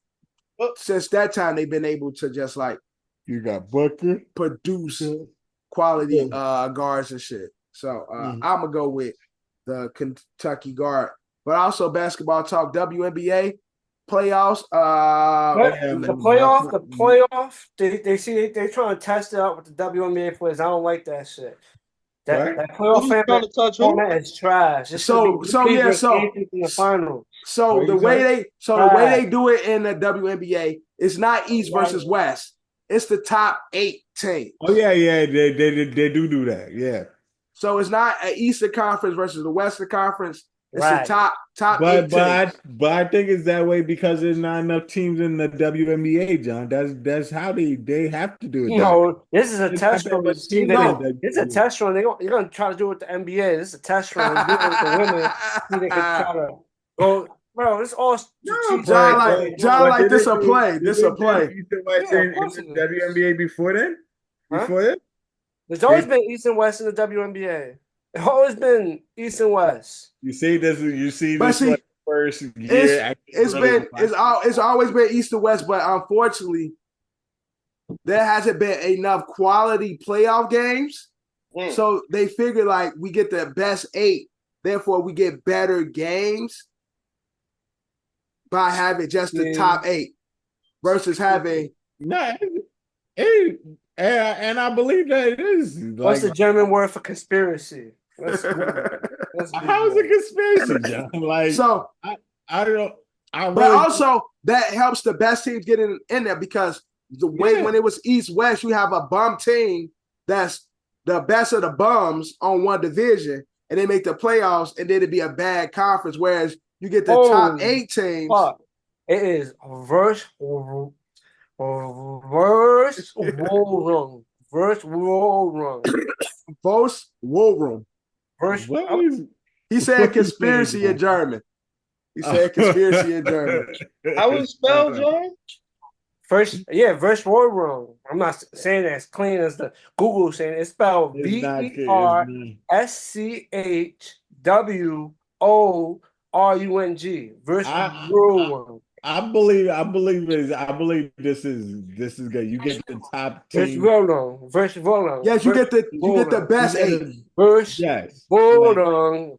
Since that time, they've been able to just like You got Booker. produce quality guards and shit. So I'm gonna go with the Kentucky guard, but also basketball talk. WNBA playoffs. The playoff. They trying to test it out with the WNBA players. I don't like that shit. That playoff Who's trying to touch who? format is trash. So in the finals. So the way they do it in the WNBA, it's not East versus West. It's the top 8 teams. Oh yeah, they do that. Yeah. So it's not an Eastern Conference versus the Western Conference. It's Right. the top 8 teams. But I think it's that way because there's not enough teams in the WNBA, John. That's how they have to do it. No, this is a test run. It's It's a test run. You're gonna try to do it with the NBA. This is a test run. Do it with the women. See they can try to go. Bro, it's all John like this a play. This a play. East and West in the WNBA before then? Before that? There's always been East and West in the WNBA. It's always been East and West. You see this like first year. It's always been East and West, but unfortunately, there hasn't been enough quality playoff games. So they figure like we get the best 8, therefore we get better games by having just the top 8 versus having and I believe that it is. What's the German word for conspiracy? How is it conspiracy, John? Like so I don't know. But also that helps the best teams get in there because the way when it was East West, you have a bum team that's the best of the bums on one division, and they make the playoffs, and then it'd be a bad conference. Whereas you get the top 8 teams. Fuck. It is verse war room. He said conspiracy in German. How was spelled, John? Verse war room. I'm not saying that as clean as the Google saying it's spelled VERSCHWORUNG. Verse war room. I believe this is good. You get the top team. Verse Volon. Yes, you get the best 8. Verse Volon.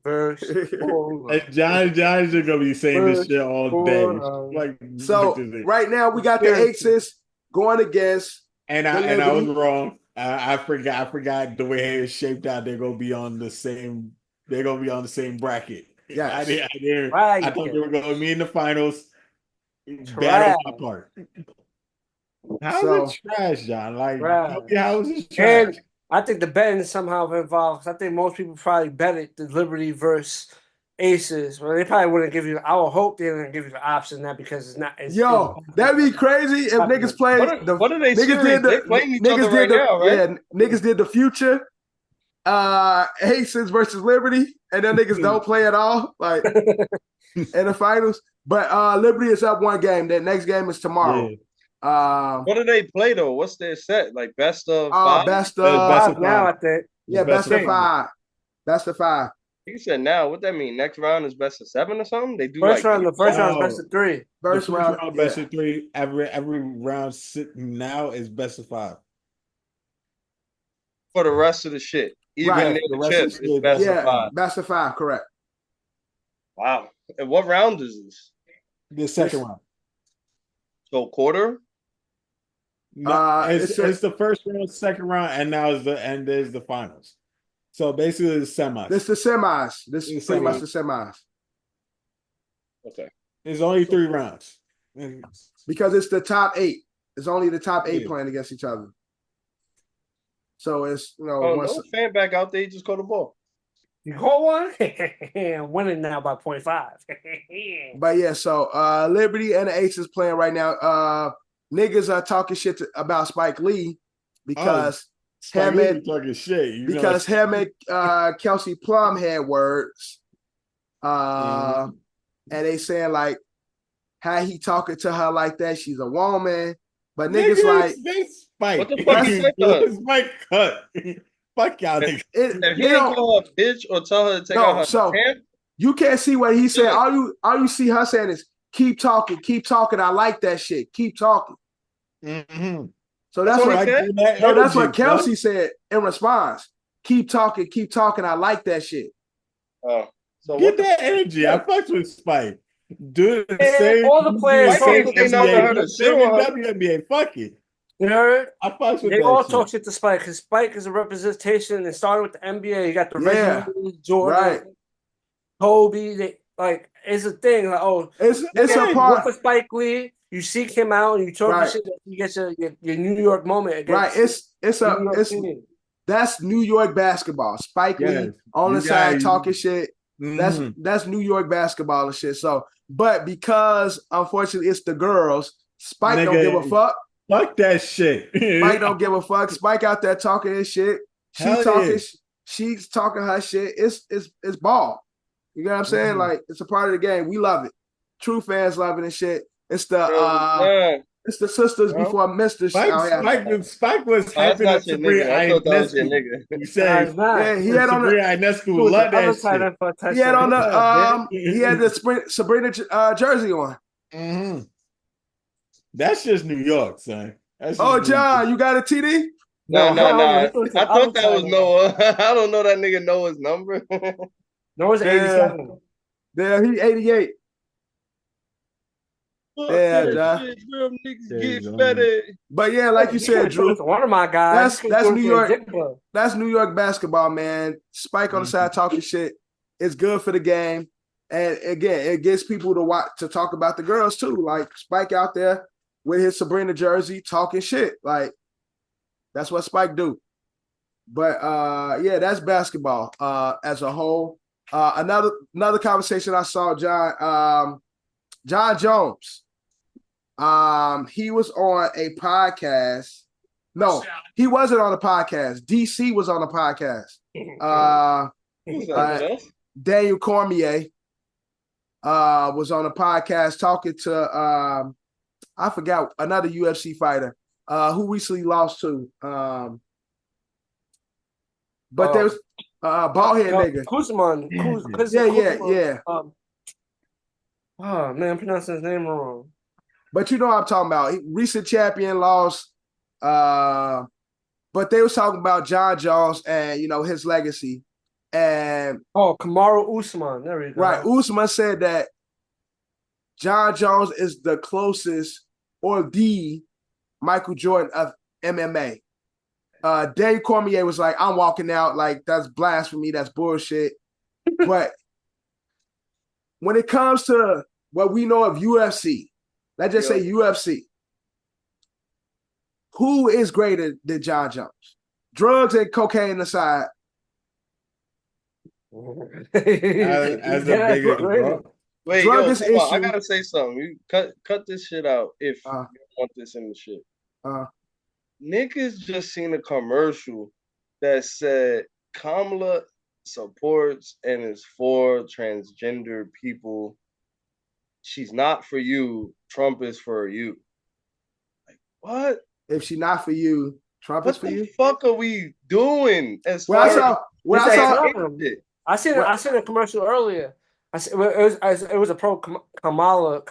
And John's just gonna be saying this shit all day. Like so right now we got the Aces going against and I was wrong. I forgot the way it's shaped out. They're gonna be on the same bracket. Yeah, I thought they were gonna be in the finals. Bad on my part. How's it trash, John? Like, how is it trash? And I think the betting somehow involved. I think most people probably bet it the Liberty versus Aces. Well, they probably wouldn't give you. I would hope they didn't give you the option that because it's not. Yo, that'd be crazy if niggas played What are they niggas series? did They the playing each niggas other did right the now, right? yeah niggas did the future Aces versus Liberty, and then niggas don't play at all, like in the finals. But Liberty is up one game. That next game is tomorrow. What do they play though? What's their set? Like best of five? Best Best of of now, I five. think. yeah, Best best of of five. Best of five. You said now. What that mean? Next round is best of 7 or something? They do First like round, the first round is No. best of 3. First round, best yeah. of 3. Every round sitting now is best of 5. for the rest of the shit. Even Right. near The the rest chip, of the it's shit, best of Yeah, 5. best of 5, correct. Wow. And what round is this? The second round. So quarter? No, it's it's the first round, second round, and now is there's the finals. So basically, it's semis. This the semis. This is It's pretty much semis. the semis Okay. It's only 3 rounds. because it's the top 8. It's only the top 8 Yeah. playing against each other. So it's Oh, once, no fan back out there, you just caught the ball. You caught one? I'm winning now by 0.5. but yeah. So Liberty and the Aces playing right now. Niggas are talking shit about Spike Lee because him and talking shit. because him and Kelsey Plum had words. And they saying like how he talking to her like that. She's a woman. But niggas like Spike. What the fuck he said to her? Spike cut. Fuck y'all niggas. If he didn't call her a bitch or tell her to take out her pants, you can't see what he said. Yeah. All you see her saying is keep talking. I like that shit. Keep talking. Mm-hmm. So that's what what he said? that's what Kelsey said in response. Keep talking. I like that shit. oh, so Get what the that energy. I fucked with Spike. Do the Yeah, same. all the players do talk- They know her to shit on her. WNBA. Fuck it. You heard? I fucked with They that all shit. talk shit to Spike because Spike is a representation. It started with the NBA. You got the Yeah. Reggie, Jordan, Right. Kobe. It's a thing. Like, It's you a work part. for Spike Lee. You seek him out and you talk Right. shit. You get your New York moment Right. against It's New York it's team. that's New York basketball. Spike Lee Yes. on You the side got- talking shit. Mhm. That's New York basketball and shit. So, but because unfortunately it's the girls, Spike don't Nigga, give a fuck. Fuck that shit. Spike don't give a fuck. Spike out there talking his shit. Hell She's talking her shit. It's ball. You know what I'm saying? Mhm. Like it's a part of the game. We love it. True fans love it and shit. It's the man, it's the sisters Well, before Misters Spike, out here. Spike was oh, that's hyping not up your Sabrina nigga. I thought that was your Ionescu. nigga. You Nah, say it's not. Yeah, he had on the Sabrina Ionescu Who was love the other that tight shit. end for a touchdown? he had on the Yeah, he had the Sabrina jersey on. Mm-hmm. That's just New York, son. That's Oh, just New John, York. you got a TD? No. I don't know. I He was the thought other that tight was end. Noah. I don't know that nigga Noah's number. No, it's 87. Yeah, he 88. Yeah, John. Them niggas Yeah, get John. better. But yeah, like you said, Drew, One of my guys. That's New York. Dick Club. that's New York basketball, man. Spike on the side talking shit. It's good for the game. And again, it gets people to watch to talk about the girls too. Like Spike out there with his Sabrina jersey talking shit. Like that's what Spike do. But yeah, that's basketball as a whole. Another conversation I saw, John Jones. He was on a podcast. No, he wasn't on a podcast. DC was on a podcast. Who's that? Jeff? Daniel Cormier was on a podcast talking to I forgot another UFC fighter who recently lost to. But there was bald head nigga. Kuzman. Yeah. Oh man, I'm pronouncing his name wrong. But you know what I'm talking about. Recent champion lost. But they was talking about John Jones and his legacy. And Kamaru Usman. There we go. right, Usman said that John Jones is the closest or the Michael Jordan of MMA. Dave Cormier was like, I'm walking out, like that's blasphemy, that's bullshit. But when it comes to what we know of UFC, let's just say UFC, who is greater than John Jones? Drugs and cocaine aside. As the biggest, bro. Wait, Drug yo, is come on, I issue. gotta say something. You cut this shit out if you Uh, don't want this in the shit. uh, Niggas just seen a commercial that said Kamala supports and is for transgender people. She's not for you. Trump is for you. Like what? if she not for you, Trump is What for the you. fuck are we doing as Well, I far saw. When It's I that saw. time. as I seen a commercial earlier. It was a pro Kamala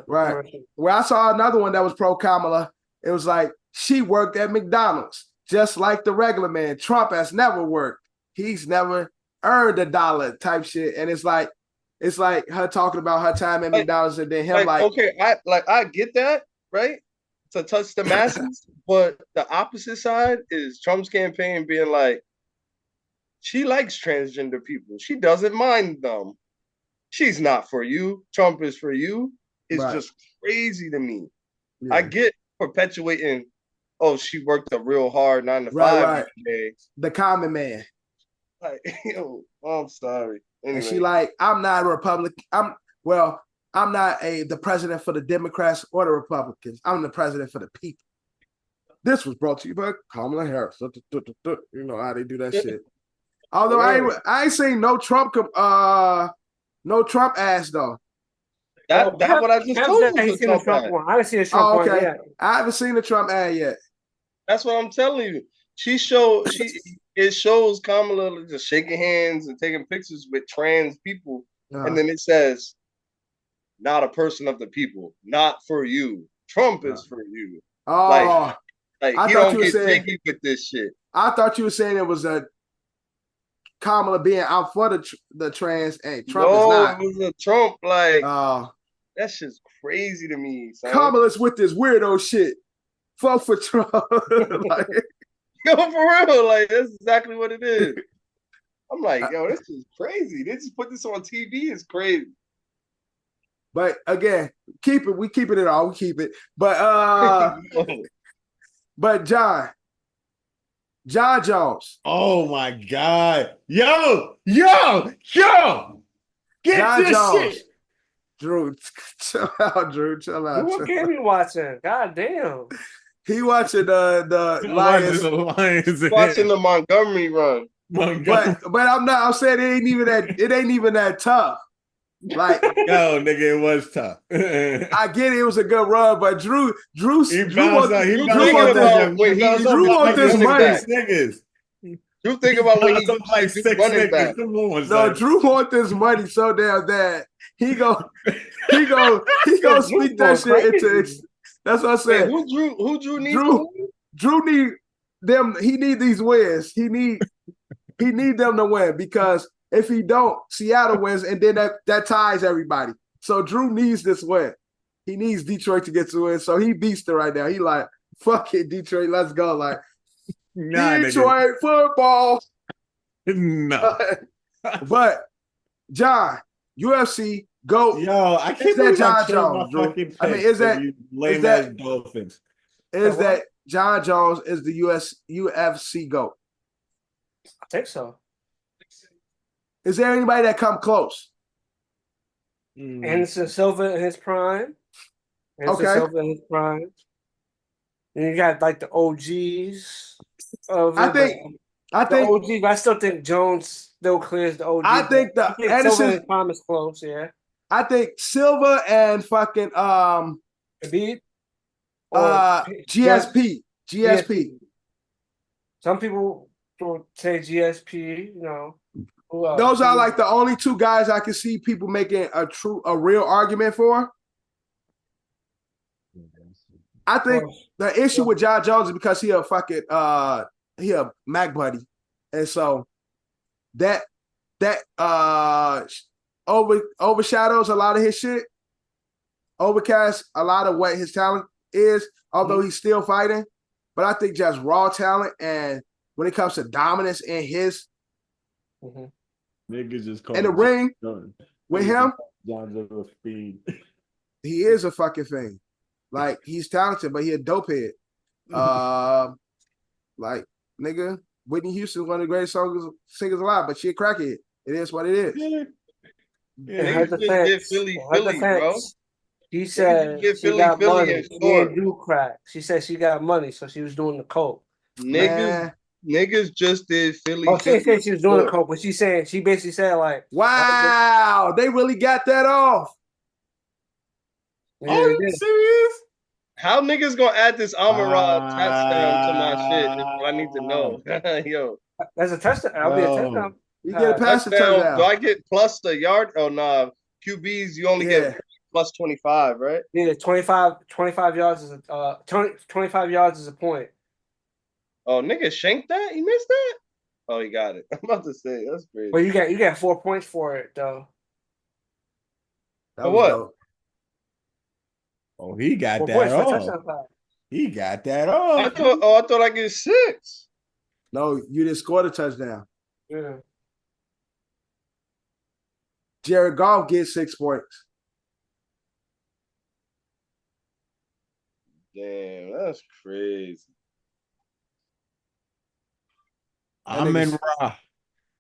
Right. commercial. Well, I saw another one that was pro Kamala. It was like she worked at McDonald's, just like the regular man. Trump has never worked. He's never earned a dollar type shit. And it's like her talking about her time at Like- McDonald's and then him like okay, I get that, right? To touch the masses, but the opposite side is Trump's campaign being like, she likes transgender people. She doesn't mind them. She's not for you. Trump is for you. It's Right. just crazy to me. yeah. I get perpetuating, oh, she worked a real hard 9 to 5 Right. day. the common man. Like, yo, I'm sorry. Anyway, And she like, I'm not a Republican. I'm not the president for the Democrats or the Republicans. I'm the president for the people. This was brought to you by Kamala Harris. You know how they do that shit. Although I ain't seen no Trump ass though. that's what I just told you. He's seen the Trump one. I didn't see the Trump Oh, one okay. yet. I haven't seen the Trump ad yet. That's what I'm telling you. It shows Kamala just shaking hands and taking pictures with trans people, and then it says, "Not a person of the people, not for you. Trump is for you." Oh, Like I he thought don't you were get saying- jiggy with this shit. I thought you were saying it was a Kamala being out for the trans. Hey, Trump is not. It was a Trump. Like That's just crazy to me. Son. Kamala's with this weirdo shit. Fuck for Trump. Like, Yo, for real, like that's exactly what it is. I'm like, yo, this is crazy. They just put this on TV. It's crazy. but again, we keeping it all. We keep it. But but John Jones. Oh my God. Yo. Get John this Jones. shit. Drew, chill out, Drew. Chill out. What game you watching? God damn. He watching the Lions. Watching the Montgomery run. But I'm saying it ain't even that tough. Like, yo, nigga, it was tough. I get it was a good run, but Drew want this money. You think about when he like six running back. No, Drew want this money so damn bad. He go speak that shit into. That's what I said. Who Drew needs? Drew need them. He need these wins. He need them to win because if he don't, Seattle wins, and then that ties everybody. So Drew needs this win. He needs Detroit to get to win. So he beats it right now. He like, fuck it, Detroit, let's go. Like, Detroit football. No. But John, UFC GOAT. Yo, I can't that believe John Jones, Drew. I mean, is that Dolphins? Is that John Jones is the UFC GOAT? I think so. Is there anybody that come close? Anderson Silva in his prime. Okay. Silva in his prime. And you got like the OGs. I think OG, but I still think Jones still clears the OG. I think Silva in Anderson his prime is close, yeah. I think Silva and fucking Khabib GSP. Some people will say GSP, you know. Those are like the only two guys I can see people making a real argument for. I think the issue with John Jones is because he a Mac buddy. And so that overshadows a lot of his shit. Overcasts a lot of what his talent is, although he's still fighting. But I think just raw talent and when it comes to dominance in his niggas just in the ring with him, John's speed. He is a fucking thing. Like he's talented, but he a dopehead. Like nigga, Whitney Houston is one of the greatest singers alive, but she a crackhead. It is what it is. Yeah. In her Niggas just did defense, Philly, in her Philly, bro. defense, she just said did she Philly, got Philly money. and She scored. didn't do crack. She said she got money, so she was doing the coke. Niggas, niggas just did Philly, Oh, she Philly. didn't say she was doing the scored. coke, but she basically said like, Wow, they really got that off. yeah, Are they you did. serious? How niggas gonna add this Amon-Ra touchdown to my shit? Is what I need to know. Yo, That's a touchdown. That'll be a touchdown. You get a passing touchdown. touchdown. Do I get plus the yard? Oh nah, QBs you only Yeah. get plus 25, right? Yeah, 25 yards is a 25 yards is a point. Oh, nigga shanked that? He missed that? Oh, he got it. I'm about to say that's crazy. But you get 4 points for it though. That For was what? dope. Oh, he got 4 that points for a off. touchdown pass. He got that I off. thought I get 6. No, you didn't score the touchdown. Yeah. Jared Goff gets 6 points. Damn, that's crazy. I'm in Ra.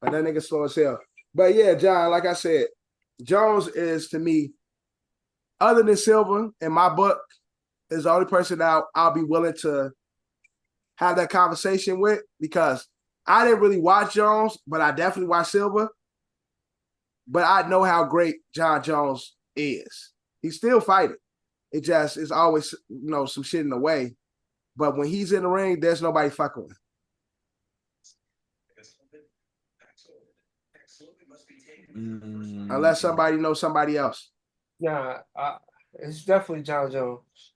But that nigga slow as hell. But yeah, John, like I said, Jones is to me, other than Silva, in my book, is the only person I'll be willing to have that conversation with, because I didn't really watch Jones, but I definitely watched Silva. But I know how great John Jones is. He's still fighting. It just is always, some shit in the way. But when he's in the ring, there's nobody fucking with him. Unless somebody knows somebody else. Nah, it's definitely John Jones.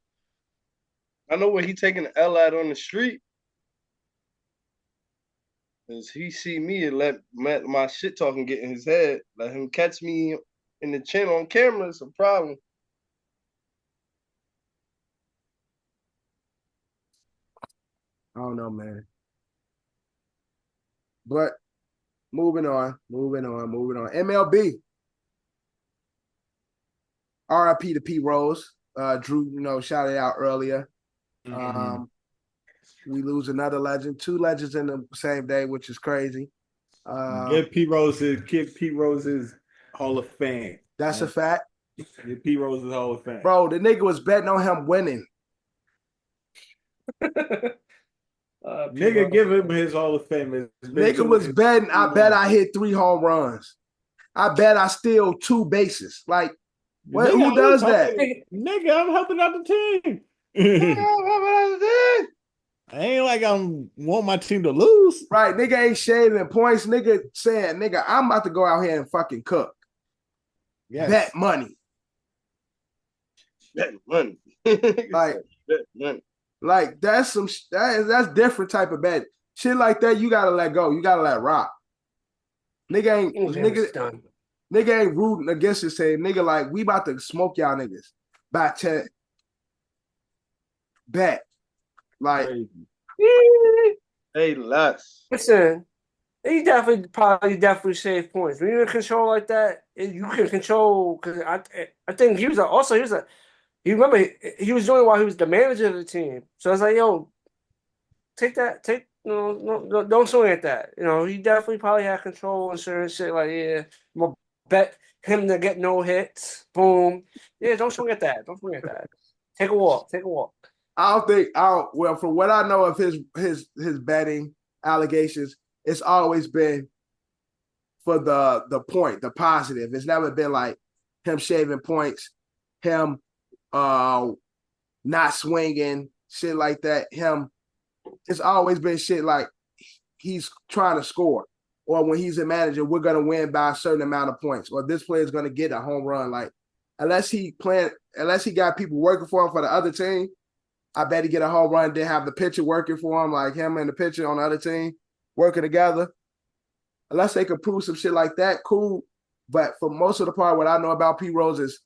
I know where he taking the L at on the street. Cause he see me and let my shit talking get in his head. Let him catch me in the chin on camera. It's a problem. I don't know, man. But moving on. MLB. RIP to Pete Rose. Drew, shouted out earlier. We lose another legend, 2 legends in the same day, which is crazy. Give Pete Rose his Hall of Fame. That's a fact. Give Pete Rose his Hall of Fame. Bro, the nigga was betting on him winning. Nigga, give him his Hall of Fame. Nigga was betting, I bet I hit 3 home runs. I bet I steal 2 bases. Like, what, who does that? Nigga, I'm helping out the team. I ain't like I want my team to lose. Right, nigga ain't shaving points. Nigga saying, nigga, I'm about to go out here and fucking cook. Yes. Bet money. Bet money. Like, bet money. Like that's that's different type of bet. Shit like that, you gotta let go. You gotta let rock. Nigga ain't rooting against his team. Nigga, like, we about to smoke y'all niggas. Back to bet. Like, hey, Les. Listen, he definitely save points. When you're in control like that, you can control. Because I think he was you remember he was doing it while he was the manager of the team. So it's like, yo, no, don't swing at that. He definitely probably had control and certain shit. Like, yeah, I'm gonna bet him to get no hits. Boom. Yeah, don't swing at that. Don't swing at that. Take a walk. Well, from what I know of his betting allegations, it's always been for the point, the positive. It's never been like him shaving points, him not swinging, shit like that. It's always been shit like he's trying to score, or when he's a manager, we're gonna win by a certain amount of points, or this player is gonna get a home run. Like, unless he got people working for him for the other team, I bet he get a home run. Then have the pitcher working for him, like him and the pitcher on the other team working together. Unless they could prove some shit like that, cool. But for most of the part, what I know about Pete Rose is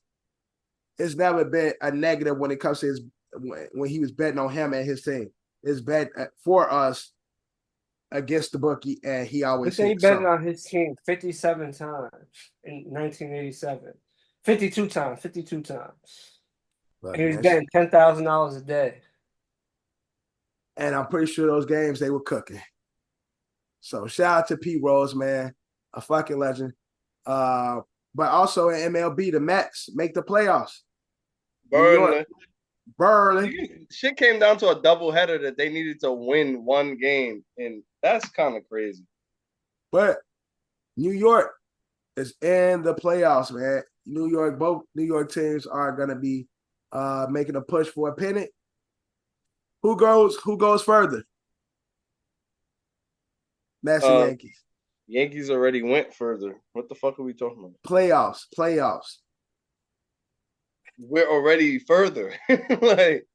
it's never been a negative when it comes to when he was betting on him and his team. It's bet for us against the bookie, and he always he betted on his team 57 times in 1987. 52 times. But he was betting $10,000 a day. And I'm pretty sure those games they were cooking. So shout out to Pete Rose, man. a fucking legend. But also in MLB, the Mets make the playoffs. New York, Burnley. Shit came down to a doubleheader that they needed to win one game, and that's kind of crazy. But New York is in the playoffs, man. Both New York teams are gonna be making a push for a pennant. Who goes further? Mets and Yankees. Yankees already went further. What the fuck are we talking about? Playoffs. We're already further. Like,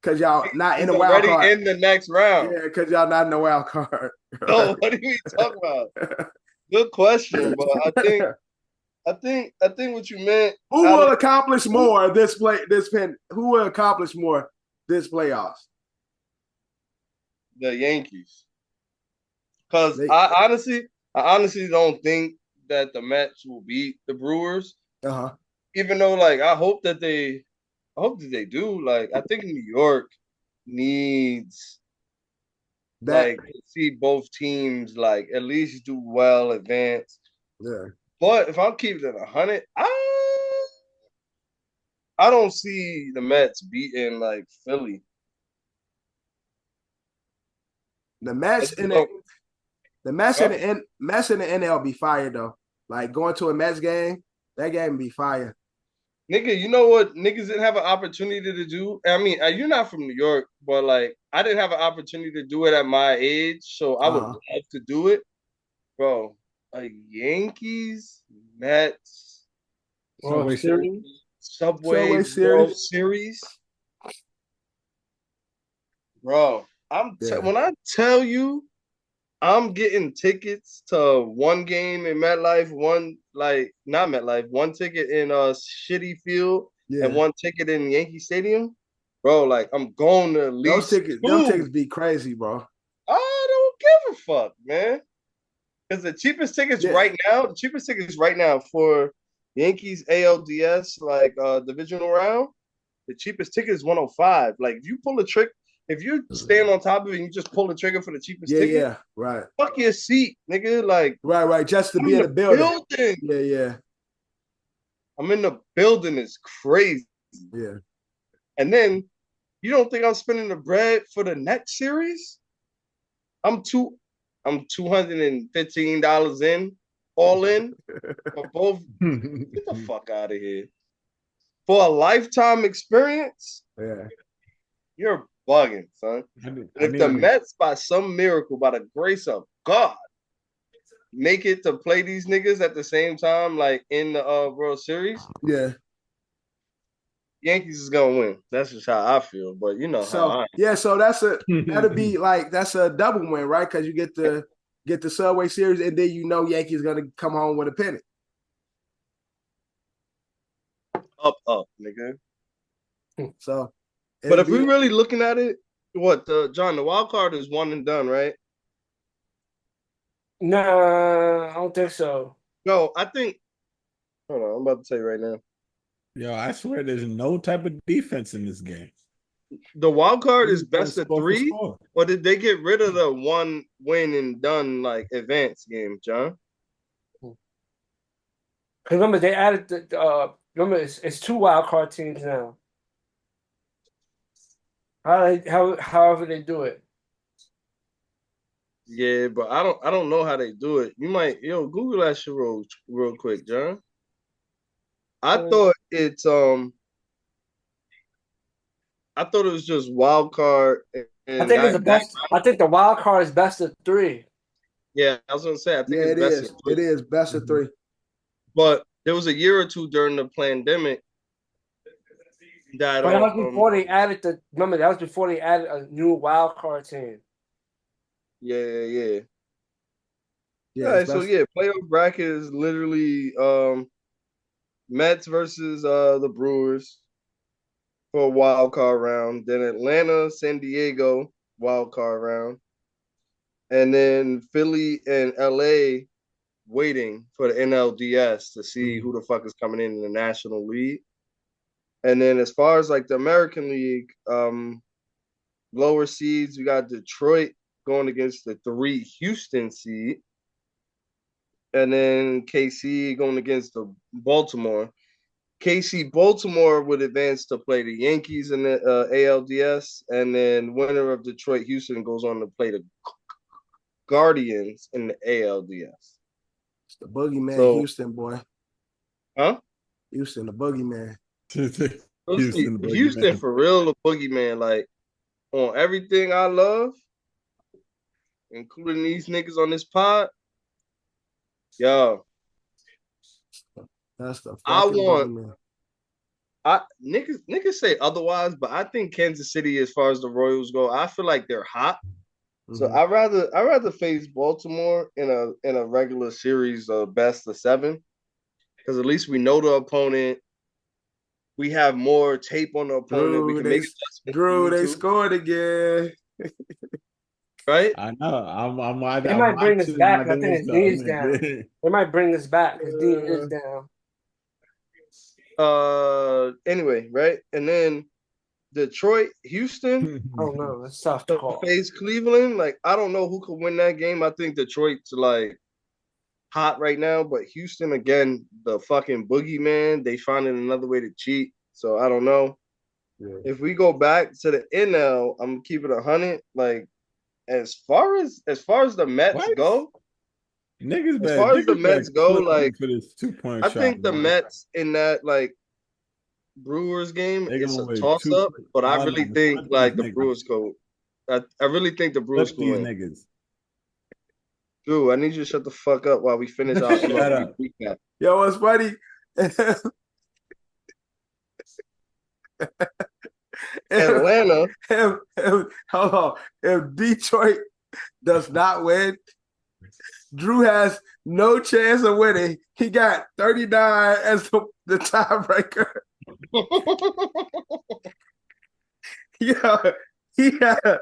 because y'all not in the wild card. In the next round. Yeah, because y'all not in the wild card. No, what are you talking about? Good question, but I think what you meant. Who will accomplish more this Who will accomplish more this playoffs? The Yankees. Because I honestly don't think that the Mets will beat the Brewers. Uh-huh. Even though, like, I hope that they do. Like, I think New York needs to see both teams like at least do well, advance. Yeah. But if I'm keeping it 100, I don't see the Mets beating like Philly. The Mets in the NL be fire though. Like going to a Mets game, that game be fire. Nigga, you know what niggas didn't have an opportunity to do? I mean, you're not from New York, but like I didn't have an opportunity to do it at my age, so I would love to do it. Bro, like Yankees, Mets, Subway Series. World Series. Bro, when I tell you I'm getting tickets to one game in MetLife, one ticket in a shitty field, and one ticket in Yankee Stadium, bro. Like I'm going to at least those tickets be crazy, bro. I don't give a fuck, man. Because the cheapest tickets right now for Yankees ALDS divisional round, the cheapest ticket is 105. Like if you pull a trick. If you stand on top of it and you just pull the trigger for the cheapest ticket, yeah, right. Fuck your seat, nigga. Like, right, just to be in the building. Yeah. I'm in the building. It's crazy. Yeah. And then you don't think I'm spending the bread for the next series? I'm $215 in, all in for both. Get the fuck out of here. For a lifetime experience? Yeah. You're bugging, son. If the Mets, by some miracle, by the grace of God, make it to play these niggas at the same time, like in the World Series, Yankees is gonna win. That's just how I feel. But you know how I am. So that'll be like that's a double win, right? Because you get the Subway Series, and then Yankees gonna come home with a pennant. Up, nigga. So. But if we're really looking at it, John, the wild card is one and done, right? Nah, I don't think so. No, I think. Hold on, I'm about to tell you right now. Yo, I swear there's no type of defense in this game. The wild card is best of 3, or did they get rid of the one win and done like advance game, John? Remember, they added remember it's 2 wild card teams now. However they do it. Yeah, but I don't know how they do it. You might Google that shit real quick, John. I thought it was just wild card. I think it's the best. I think the wild card is best of 3. Yeah, I was gonna say I think it's best of 3. It is best of 3. But there was a year or two during the pandemic. But that was before they added that was before they added a new wild card team. Yeah. Right, so playoff bracket is literally Mets versus the Brewers for a wild card round, then Atlanta, San Diego wild card round, and then Philly and LA waiting for the NLDS to see who the fuck is coming in the National League. And then as far as like the American League, lower seeds, we got Detroit going against the 3 Houston seed. and then KC going against the Baltimore. KC Baltimore would advance to play the Yankees in the ALDS, and then winner of Detroit Houston goes on to play the Guardians in the ALDS. It's the boogeyman, So- Houston boy. Huh? Houston, the boogeyman. Houston for real, the boogeyman. Like on everything I love, including these niggas on this pod. Yo, That's the I fucking want- boogeyman. niggas say otherwise, but I think Kansas City, as far as the Royals go, I feel like they're hot. So Mhm. I rather face Baltimore in a regular series of best of 7, because at least we know the opponent. We have more tape on the opponent. We can make adjustments. Drew, they too, scored again. right. I know. They might bring this watching back. my I think his days, knee's though. down. They might bring this back. His knee is down. Anyway, right, and then Detroit, Houston. I don't know. It's tough to call. Face Cleveland. Like, I don't know who could win that game. I think Detroit's like hot right now, but Houston, again, the fucking boogeyman, they finding another way to cheat. So I don't know. Yeah. If we go back to the NL, I'm gonna keep it 100. Like, as far as the Mets What? go, Niggas as far as the Mets go, like, for this 2-point I shot, think the man. Mets in that like Brewers game They is gonna a win toss 2 up, but I Hold really on, think flip like these the niggas. Brewers go. I really think the Brewers Flip can these win. niggas. Drew, I need you to shut the fuck up while we finish our Shut MLB up. recap. Yo, what's funny? Atlanta, Hold on. If Detroit does not win, Drew has no chance of winning. He got 39 as the tiebreaker. Yeah, yeah,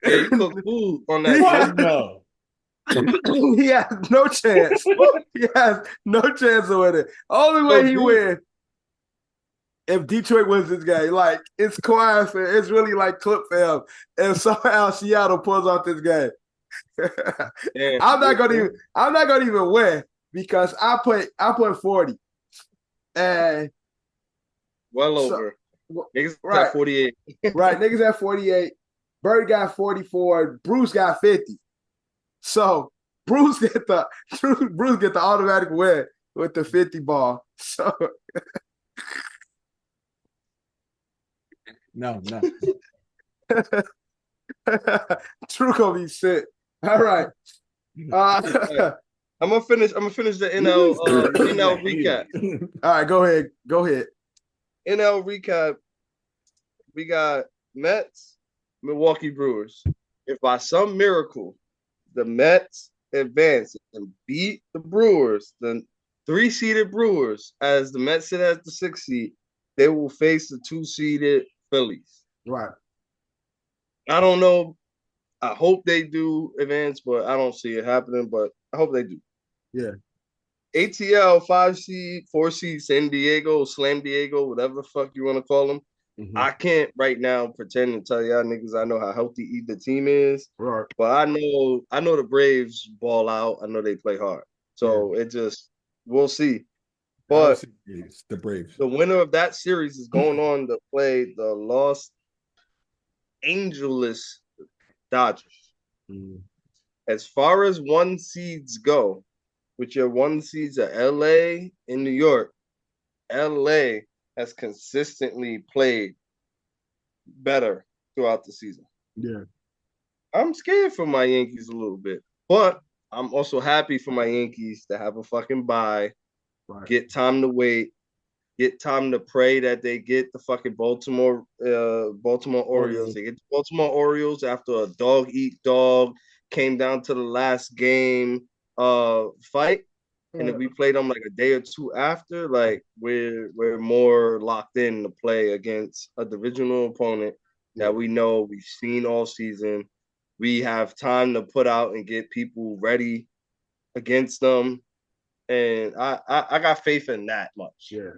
you cook food on that. Yeah. shit. No. he has no chance. He has no chance of winning. Only way he Drew- wins if Detroit wins this game. Like, it's quiet. It's really like clip film. And somehow Seattle pulls off this game. Damn, I'm not gonna even win because I put 40. And well So- over. Niggas right. at 48. right, niggas at 48. Bird got 44. Bruce got 50. So Bruce get the automatic win with the 50 ball. So No. True gonna be sick. All right. I'm gonna finish the NL NL recap. All right, go ahead. NL recap. We got Mets, Milwaukee Brewers. If by some miracle the Mets advance and beat the Brewers, the 3-seeded Brewers, as the Mets sit as the 6th seed, they will face the 2-seeded Phillies. Right. I don't know. I hope they do advance, but I don't see it happening. But I hope they do. Yeah. ATL 5 seed, 4 seed, San Diego, Slam Diego, whatever the fuck you want to call them. Mhm. I can't right now pretend to tell y'all niggas I know how healthy either team is, Right. but I know the Braves ball out. I know they play hard. So it just we'll see. But It's the Braves. the winner of that series is going on to play the Los Angeles Dodgers. Mhm. As far as 1 seeds go, which your 1 seeds are LA and New York, LA has consistently played better throughout the season. Yeah. I'm scared for my Yankees a little bit, but I'm also happy for my Yankees to have a fucking bye, Right. get time to wait, get time to pray that they get the fucking Baltimore Orioles. They get the Baltimore Orioles after a dog eat dog, came down to the last game fight. And if we play them like a day or 2 after, like we're more locked in to play against a divisional opponent that we know we've seen all season. We have time to put out and get people ready against them. And I got faith in that much. Yeah.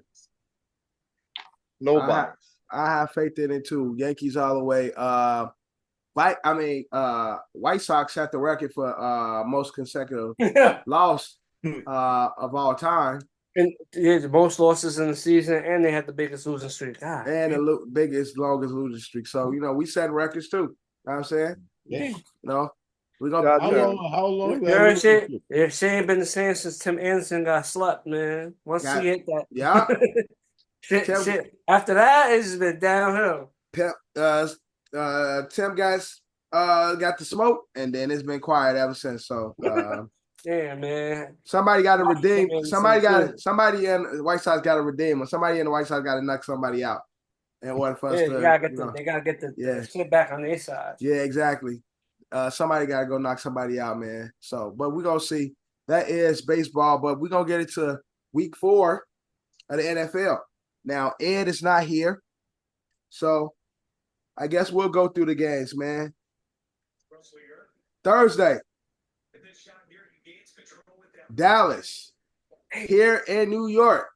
No I bias. I have faith in it too. Yankees all the way. White Sox set the record for most consecutive loss of all time. And yeah, the most losses in the season, and they had the biggest losing streak. God, And the biggest, longest losing streak. So, we set records too. You know what I'm saying? Yeah. We're gonna How long? Jerry shit ain't been the same since Tim Anderson got slept, man. Once he hit that, yeah. shit. After that, it's been downhill. Tim got the smoke, and then it's been quiet ever since. So yeah, man. somebody got to redeem. Somebody in the White Sox got to redeem, or somebody in the White Sox got to knock somebody out. In order for us to, they gotta get the shit back on their side. Yeah, exactly. Somebody got to go knock somebody out, man. So, but we're gonna see. That is baseball, but we're gonna get into week 4 of the NFL. Now, Ed is not here, so I guess we'll go through the games, man. Thursday, Dallas here in New York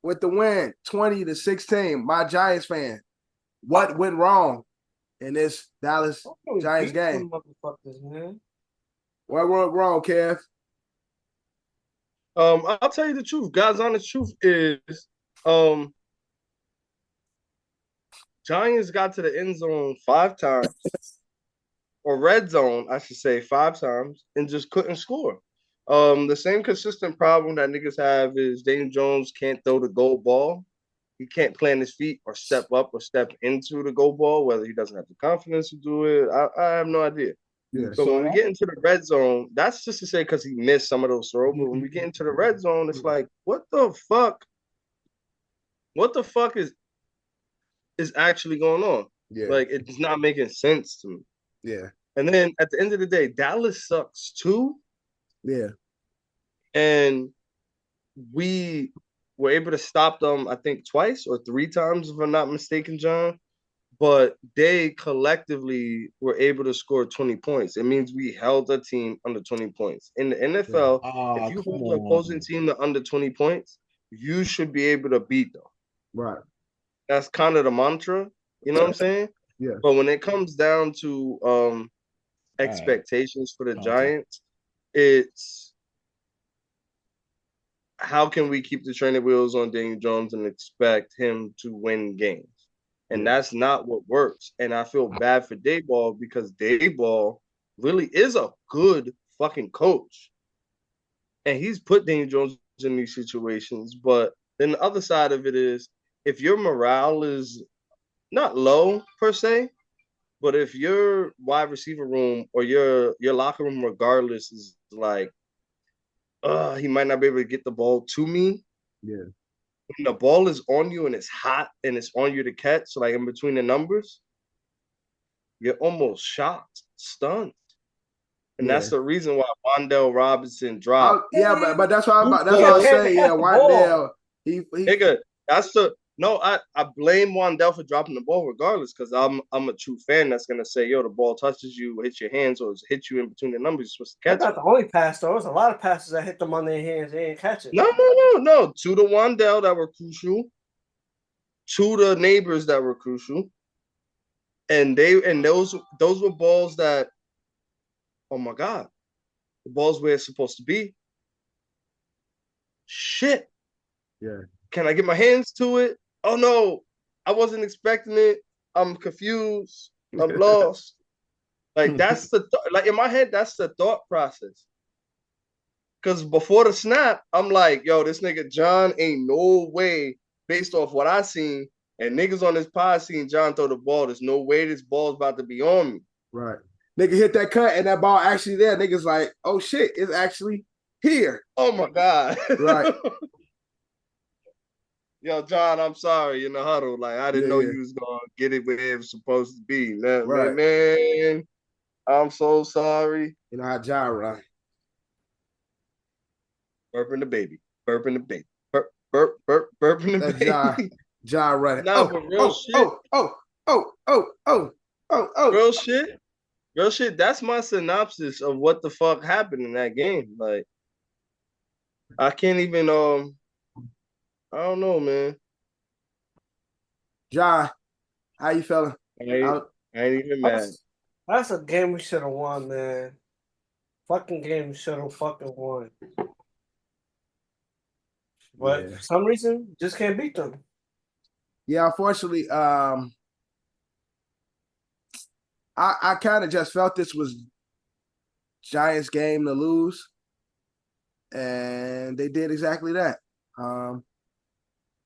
with the win, 20-16. My Giants fan, what went wrong in this Dallas Giants game? What went wrong, Kev? I'll tell you the truth. God's honest truth is, Giants got to the end zone 5 times, or red zone, I should say, 5 times, and just couldn't score. The same consistent problem that niggas have is Daniel Jones can't throw the goal ball. He can't plant his feet or step up or step into the goal ball, whether he doesn't have the confidence to do it. I have no idea. Yeah, but when we get into the red zone, that's just to say because he missed some of those throws. But when we get into the red zone, it's like, what the fuck? What the fuck is actually going on? Yeah. Like, it's not making sense to me. Yeah. And then at the end of the day, Dallas sucks too. Yeah. And we were able to stop them, I think, twice or 3 times, if I'm not mistaken, John. But they collectively were able to score 20 points. It means we held a team under 20 points. In the NFL, if you hold the opposing team to under 20 points, you should be able to beat them. Right. That's kind of the mantra. You know what I'm saying? Yeah. But when it comes down to expectations for the Giants, it's how can we keep the training wheels on Daniel Jones and expect him to win games? And that's not what works. And I feel bad for Dayball because Dayball really is a good fucking coach. And he's put Daniel Jones in these situations. But then the other side of it is, if your morale is not low per se, but if your wide receiver room or your locker room regardless is like, he might not be able to get the ball to me. Yeah. When the ball is on you and it's hot and it's on you to catch, so like in between the numbers, you're almost shocked, stunned. And that's the reason why Wan'Dale Robinson dropped. But that's what I was saying. Yeah, Wan'Dale. Nigga, I blame Wan'Dale for dropping the ball regardless, because I'm a true fan that's gonna say, yo, the ball touches you, hit your hands, or hit you in between the numbers, you're supposed to catch it. That's not the only pass, though. There's a lot of passes that hit them on their hands. They didn't catch it. No. 2 to Wan'Dale that were crucial. 2 to neighbors that were crucial. And those were balls that, oh my God, the ball's where it's supposed to be. Shit. Yeah. Can I get my hands to it? Oh no, I wasn't expecting it. I'm confused. I'm lost. Like, that's like in my head, that's the thought process. Because before the snap, I'm like, yo, this nigga John ain't no way, based off what I seen, and niggas on this pod seen John throw the ball. There's no way this ball's about to be on me. Right. Nigga hit that cut and that ball actually there. Niggas like, oh shit, it's actually here. Oh my God. Right. Yo, John, I'm sorry in the huddle. Like, I didn't know you was gonna get it where it was supposed to be. Man, I'm so sorry. You know how John run. Burping the baby. Burping the baby. Burping the baby. John running. Nah, but real shit. Real shit. Real shit. That's my synopsis of what the fuck happened in that game. Like, I can't even I don't know, man. John, how you feeling? I ain't even mad. That's a game we should have won, man. Fucking game we should have fucking won. but Yeah. for some reason, just can't beat them. Yeah, unfortunately, I kind of just felt this was Giants' game to lose, and they did exactly that.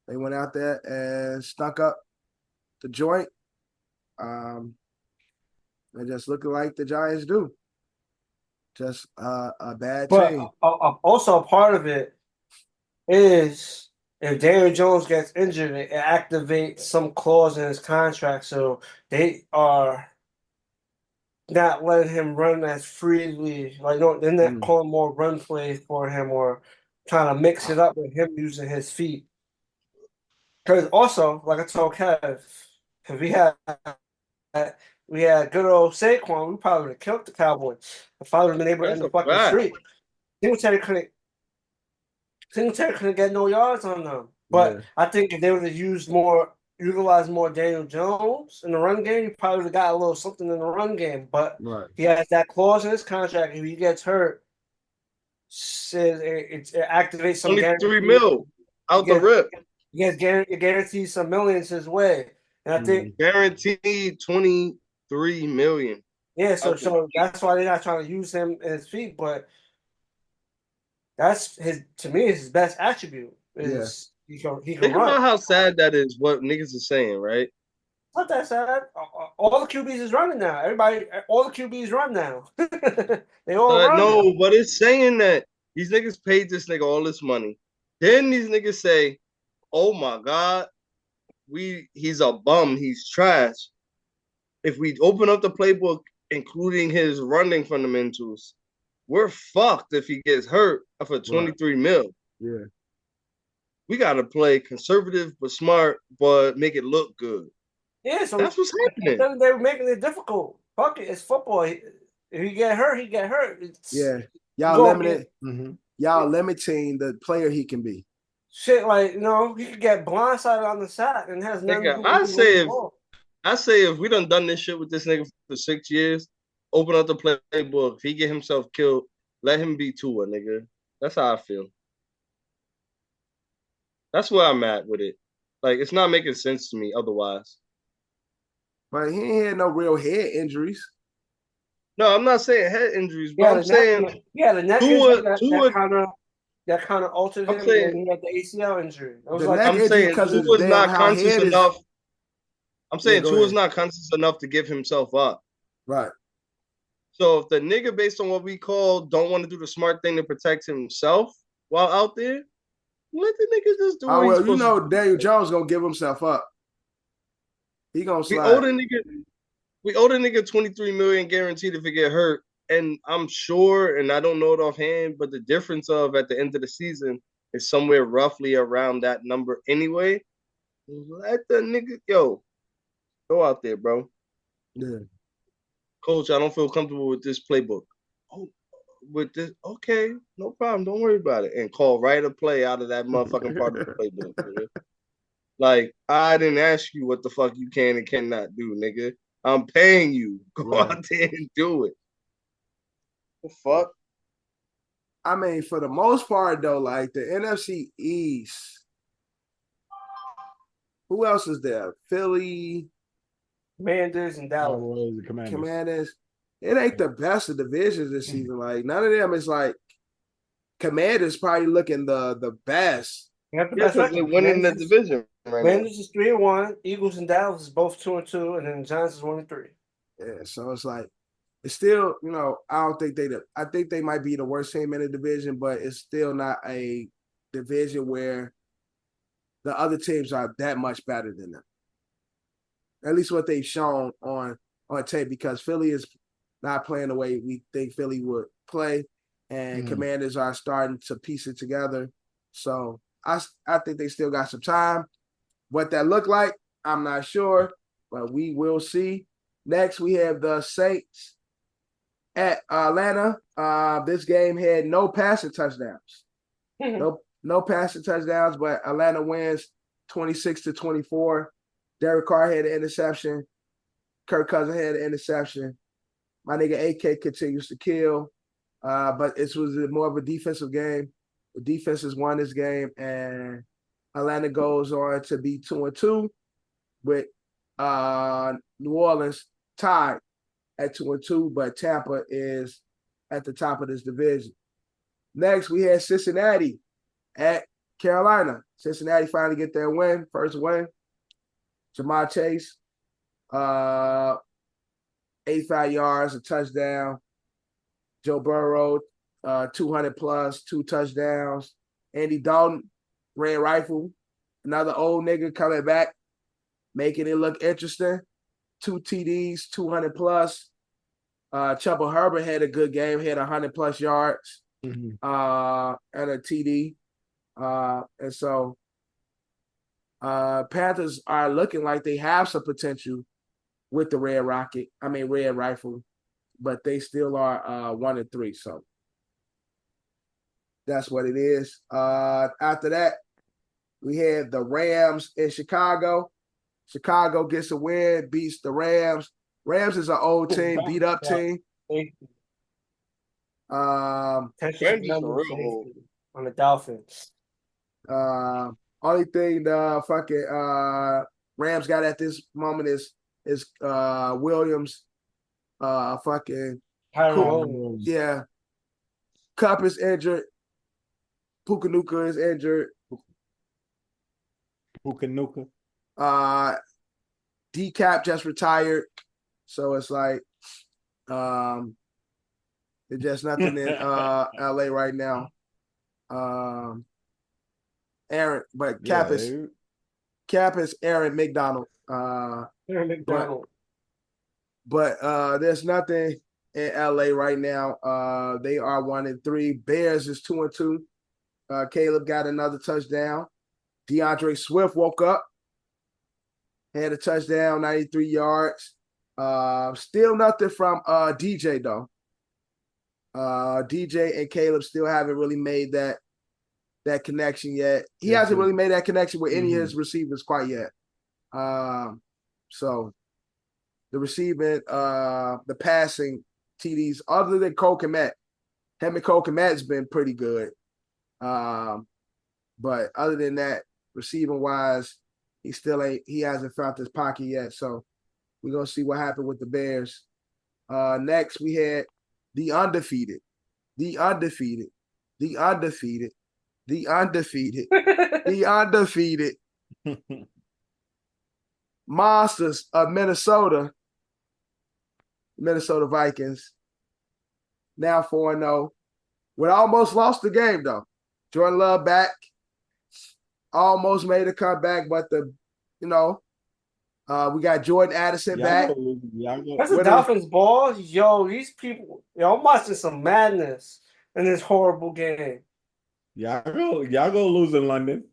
They went out there and stunk up the joint, and just looking like the Giants do. Just a bad But team. also a part of it is if Daniel Jones gets injured, it activates some clause in his contract, so they are not letting him run as freely. Like, no, they're not calling more run plays for him or trying to mix it up with him using his feet. Because also, like I told Kev, if we had good old Saquon, we probably would have killed the Cowboys. If I would have been able to That's end the a fucking fact. streak. Singletary couldn't get no yards on them. But I think if they would have utilized more Daniel Jones in the run game, he probably would have got a little something in the run game. But he has that clause in his contract. If he gets hurt, it activates some 23 mil out the rip. It guarantees some millions his way. And I think guaranteed 23 million. Yeah, so that's why they're not trying to use him in his feet, but that's to me, his best attribute is he can Think run. about how sad that is, what niggas are saying, right? It's not that sad. All the QBs is running now. All the QBs run now. They all run. No, but it's saying that these niggas paid this nigga all this money. Then these niggas say, oh my God, he's a bum, he's trash. If we open up the playbook, including his running fundamentals, we're fucked if he gets hurt for 23 mil. Yeah. We got to play conservative but smart, but make it look good. Yeah, so that's what's happening. They were making it difficult. Fuck it, it's football. If he get hurt, he get hurt. Y'all limiting the player he can be. Shit, like, he could get blindsided on the side and has nothing to do with I say if we done this shit with this nigga for 6 years, open up the playbook. If he get himself killed, let him be Tua, nigga. That's how I feel. That's where I'm at with it. Like, it's not making sense to me otherwise. But he ain't had no real head injuries. No, I'm not saying head injuries, but I'm saying the neck Tua, injury that kind of altered him when he had the ACL injury. I'm saying Tua's not conscious enough. I'm saying Tua's not conscious enough to give himself up. Right. So if the nigga, based on what we call, don't want to do the smart thing to protect himself while out there, let the nigga just do what he's supposed to do. Daniel Jones gonna give himself up. He gonna slide. We owe the nigga 23 million guaranteed if he get hurt. And I'm sure, and I don't know it offhand, but the difference of at the end of the season is somewhere roughly around that number anyway. Let the nigga go out there, bro. Yeah. Coach, I don't feel comfortable with this playbook. Oh, with this, okay, no problem. Don't worry about it. And call right a play out of that motherfucking part of the playbook, nigga. Like, I didn't ask you what the fuck you can and cannot do, nigga. I'm paying you. Go out there and do it. The fuck? I mean, for the most part, though, like the NFC East, who else is there? Philly, Commanders, and Dallas. Commanders. It ain't the best of divisions this season. Like, none of them is like Commanders probably looking the best. They're winning the division right now. Commanders is 3-1. Eagles and Dallas is both 2-2, and then Giants is 1-3. Yeah, so it's like it's still, I don't think I think they might be the worst team in the division, but it's still not a division where the other teams are that much better than them. At least what they've shown on tape, because Philly is not playing the way we think Philly would play, and Commanders are starting to piece it together. So I think they still got some time. What that look like, I'm not sure, but we will see. Next, we have the Saints at Atlanta. This game had no passing touchdowns. No passing touchdowns, but Atlanta wins 26-24. Derek Carr had an interception. Kirk Cousins had an interception. My nigga AK continues to kill, but it was more of a defensive game. The defenses won this game, and Atlanta goes on to be 2-2 with New Orleans tied at 2-2, but Tampa is at the top of this division. Next, we had Cincinnati at Carolina. Cincinnati finally get their win, first win. Jamar Chase, 85 yards, a touchdown. Joe Burrow, 200 plus, 2 touchdowns. Andy Dalton, red rifle, another old nigga coming back, making it look interesting. 2 TDs, 200 plus. Chuba Herbert had a good game, had 100 plus yards and a TD. And so Panthers are looking like they have some potential with the red rifle, but they still are 1-3. So that's what it is. After that, we had the Rams in Chicago. Chicago gets a win, beats the Rams. Rams is an old team, beat up team. Rams is a real old. On the Dolphins. Only thing the fucking Rams got at this moment is Williams. Fucking Williams. Yeah. Cup is injured. Pukanuka is injured. Pukanuka. D-Cap just retired. So it's like there's just nothing in LA right now. Aaron, but Cap is Aaron McDonald. Aaron McDonald. But there's nothing in LA right now. They are 1-3. Bears is 2-2. Caleb got another touchdown. DeAndre Swift woke up, had a touchdown, 93 yards. Still nothing from DJ though. DJ and Caleb still haven't really made that connection yet. He hasn't really made that connection with any of his receivers quite yet. So the receiving, the passing TDs, other than Cole Kmet, him and Cole Kmet's been pretty good. But other than that, receiving wise, he hasn't found his pocket yet. So we're gonna see what happened with the Bears. Next we had the undefeated monsters of Minnesota Vikings, now 4-0. We almost lost the game though. Jordan Love back, almost made a comeback, but we got Jordan Addison back. That's a Dolphins ball. Yo, these people, I'm watching some madness in this horrible game. Y'all go lose in London.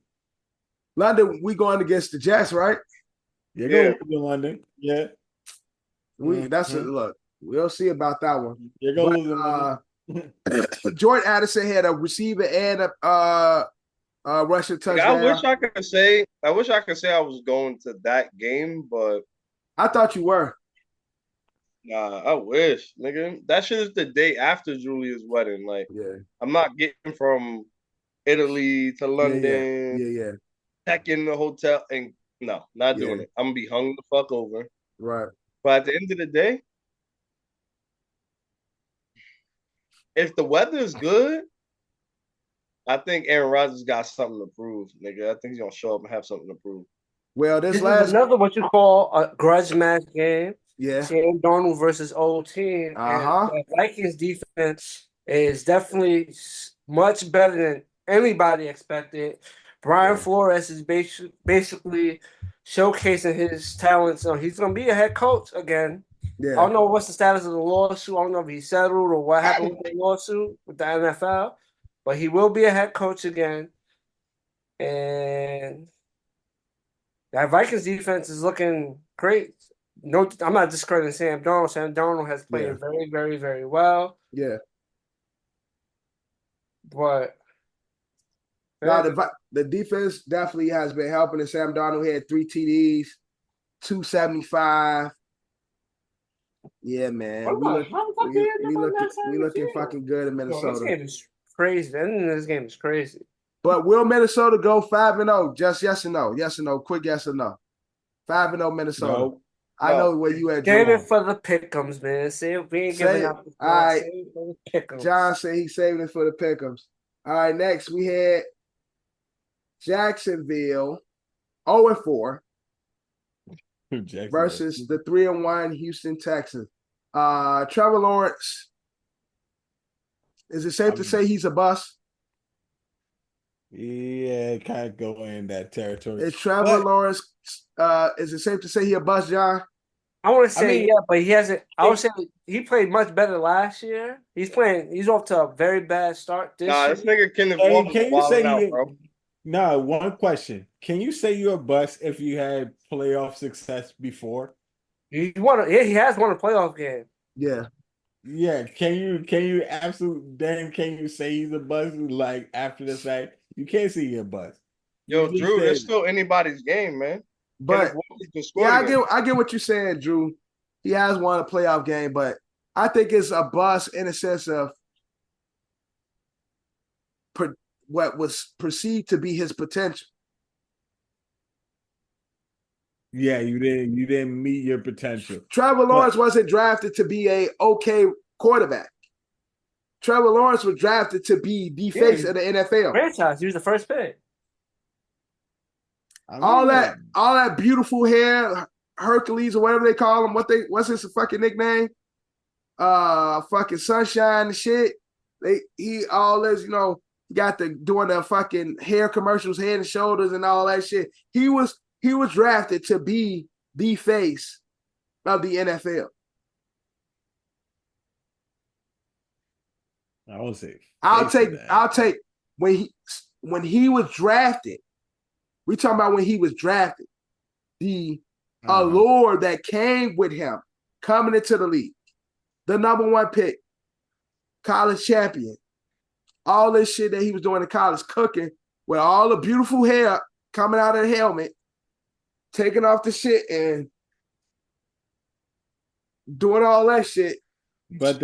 London, we going against the Jets, right? Go lose in London. Yeah. Look. We'll see about that one. Go lose in London. Jordan Addison had a receiver and a rushing touchdown. I wish I could say I was going to that game, but I thought you were. Nah, I wish, nigga. That shit is the day after Julia's wedding. Like, I'm not getting from Italy to London. Yeah. Checking the hotel and no, not doing it. I'm gonna be hung the fuck over. Right. But at the end of the day, if the weather is good, I think Aaron Rodgers got something to prove, nigga. I think he's gonna show up and have something to prove. Well, this is another what you call a grudge match game. Yeah. Sam Darnold versus old team. The Vikings defense is definitely much better than anybody expected. Brian Flores is basically showcasing his talents. So he's going to be a head coach again. Yeah. I don't know what's the status of the lawsuit. I don't know if he settled or what happened with the lawsuit with the NFL. But he will be a head coach again. And that Vikings defense is looking great. No, I'm not discrediting Sam Darnold. Sam Darnold has played very, very, very well. Yeah. But the defense definitely has been helping. And Sam Darnold had 3 TDs, 275. Yeah, man. We looking fucking good in Minnesota. This game is crazy. The ending of this game is crazy. But will Minnesota go 5-0? Just yes or no? Yes or no? Quick yes or no? 5-0 Minnesota. No. I know No. where you at, Save Drew. it for the pick'ems, man. Save we ain't Save- giving out the all right. Save it for the pick'ems. John said he's saving it for the pick'ems. All right, next we had Jacksonville 0-4 Jackson. versus the 3-1 Houston Texans. Trevor Lawrence. Is it safe to say he's a bust? Yeah, kind of go in that territory. Is Trevor But- Lawrence? Is it safe to say he a bust, John? I want to say mean, yeah, but he hasn't. I would say he played much better last year. He's off to a very bad start this Nah, year. this nigga Kenneth Hey, Walker's can you wilding say out, you? bro. No, one question. Can you say you're a bust if you had playoff success before? He has won a playoff game. Yeah. Yeah, can you can you say he's a bust like after the fact? You can't say you're a bust. Yo, You just Drew, it's said- still anybody's game, man. But Kenneth Walker can score yeah, again. I get what you're saying, Drew. He has won a playoff game, but I think it's a bust in the sense of what was perceived to be his potential. Yeah, you didn't meet your potential. Trevor Lawrence wasn't drafted to be a okay quarterback. Trevor Lawrence was drafted to be the face of the NFL. Franchise. He was the first pick. I mean, All that beautiful hair, Hercules or whatever they call him. What's his fucking nickname? Fucking Sunshine and shit. He all this, got doing the fucking hair commercials, Head and Shoulders and all that shit. He was drafted to be the face of the NFL. I would say I'll take when he was drafted. We talking about when he was drafted. The allure that came with him coming into the league. The number one pick, college champion. All this shit that he was doing in college, cooking with all the beautiful hair coming out of the helmet, taking off the shit and doing all that shit. But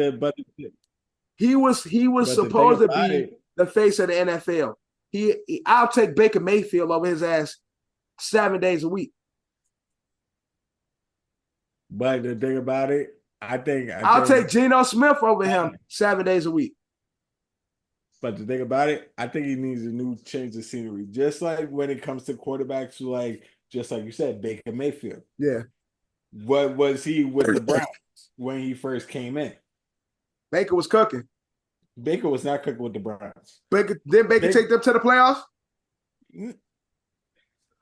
He was supposed to be the face of the NFL. I'll take Baker Mayfield over his ass 7 days a week. But the thing about it, I'll take Geno Smith over him 7 days a week. But the thing about it, I think he needs a new change of scenery. Just like when it comes to quarterbacks, just like you said, Baker Mayfield. Yeah. What was he with the Browns when he first came in? Baker was cooking. Baker was not cooking with the Browns. Baker take them to the playoffs?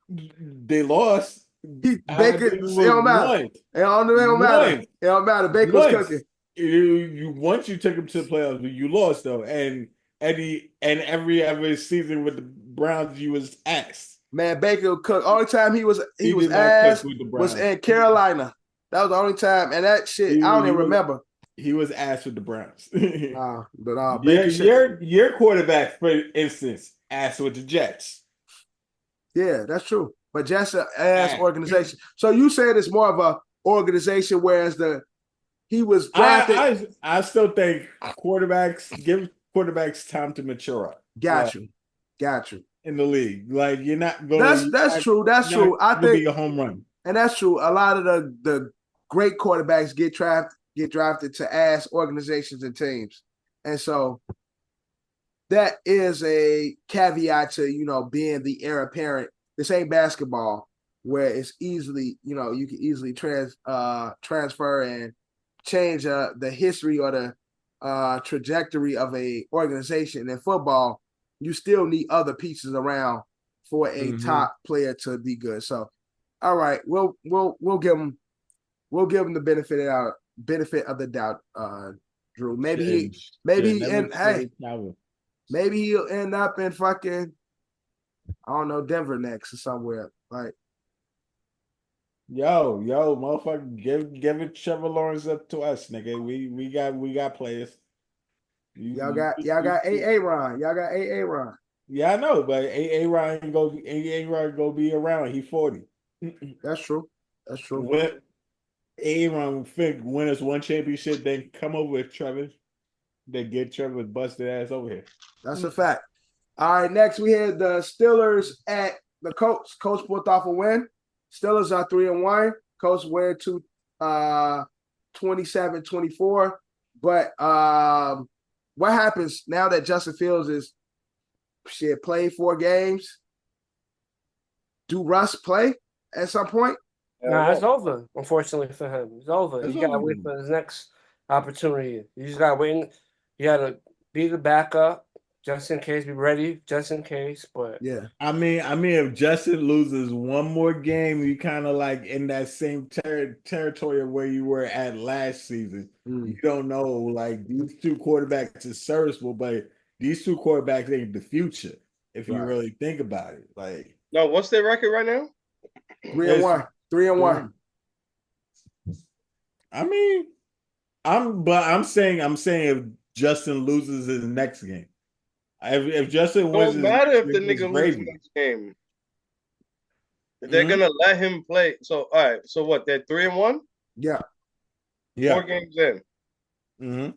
They lost. Baker, it don't matter. It don't matter. It don't matter. Baker was cooking. Once you took him to the playoffs, but you lost though. And every other season with the Browns, you was asked. Man, Baker would cook. Only time he was asked was in Carolina. That was the only time. And that shit, I don't even remember. He was asked with the Browns. Your quarterback, for instance, asked with the Jets. Yeah, that's true. But Jets an ass organization. So you said it's more of a organization, whereas he was drafted. I still think give quarterbacks time to mature. Got you. In the league, like you're not going. That's true. That's true. I think be a home run, and that's true. A lot of the great quarterbacks get drafted to ass organizations and teams, and so that is a caveat to being the heir apparent. This ain't basketball where it's easily you can easily transfer and change the history or the trajectory of a organization. In football, you still need other pieces around for a top player to be good. So, all right, we'll give him the benefit of the doubt, Drew. Maybe he'll end up in fucking, I don't know, Denver next or somewhere. Like, yo, motherfucker, give it Trevor Lawrence up to us, nigga. We got players. Y'all got AA Ron. Y'all got AA Ron. Yeah, I know, but AA Ron go be around. He 40. That's true. When AA Ron win us one championship, then come over with Trevor. They get Trevor's busted ass over here. That's a fact. All right, next we had the Steelers at the Colts. Colts pulled off a win. Steelers are 3-1. Colts win 27-24. But what happens now that Justin Fields is played 4 games? Do Russ play at some point? Nah, it's over. Unfortunately for him, it's over. It's You gotta over. wait for his next opportunity. You just gotta wait. You gotta be the backup just in case. Be ready just in case. But Yeah. I mean, if Justin loses one more game, you kind of like in that same territory of where you were at last season. You don't know, like these 2 quarterbacks is serviceable, but these 2 quarterbacks ain't the future. If you really think about it, like No, what's their record right now? 3-1. 3-1. I mean, I'm saying if Justin loses his next game, if Justin wins, Don't matter if the it's nigga loses gravy. next game. They're gonna let him play. So all right. So what? They're 3-1. Yeah. 4 games in. Mm-hmm.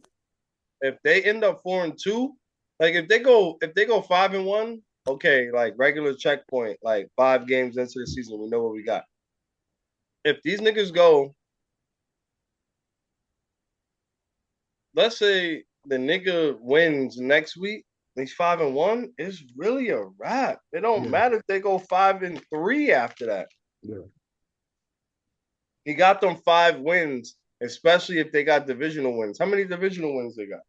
If they end up 4-2, like if they go 5-1, okay, like regular checkpoint, like 5 games into the season, we know what we got. If these niggas go, let's say the nigga wins next week, he's 5-1, it's really a wrap. It don't matter if they go 5-3 after that. Yeah. He got them 5 wins, especially if they got divisional wins. How many divisional wins they got?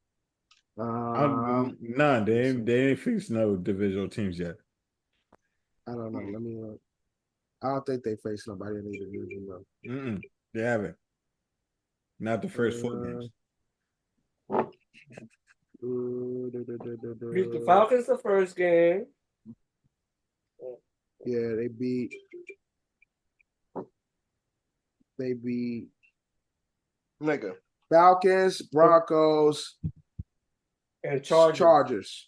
None. They ain't fixed no divisional teams yet. I don't know. Let me look. I don't think they face nobody in the division though. They haven't. Not the first 4 games. beat the Falcons the first game. Yeah, they beat Nigga. Falcons, Broncos, and Chargers.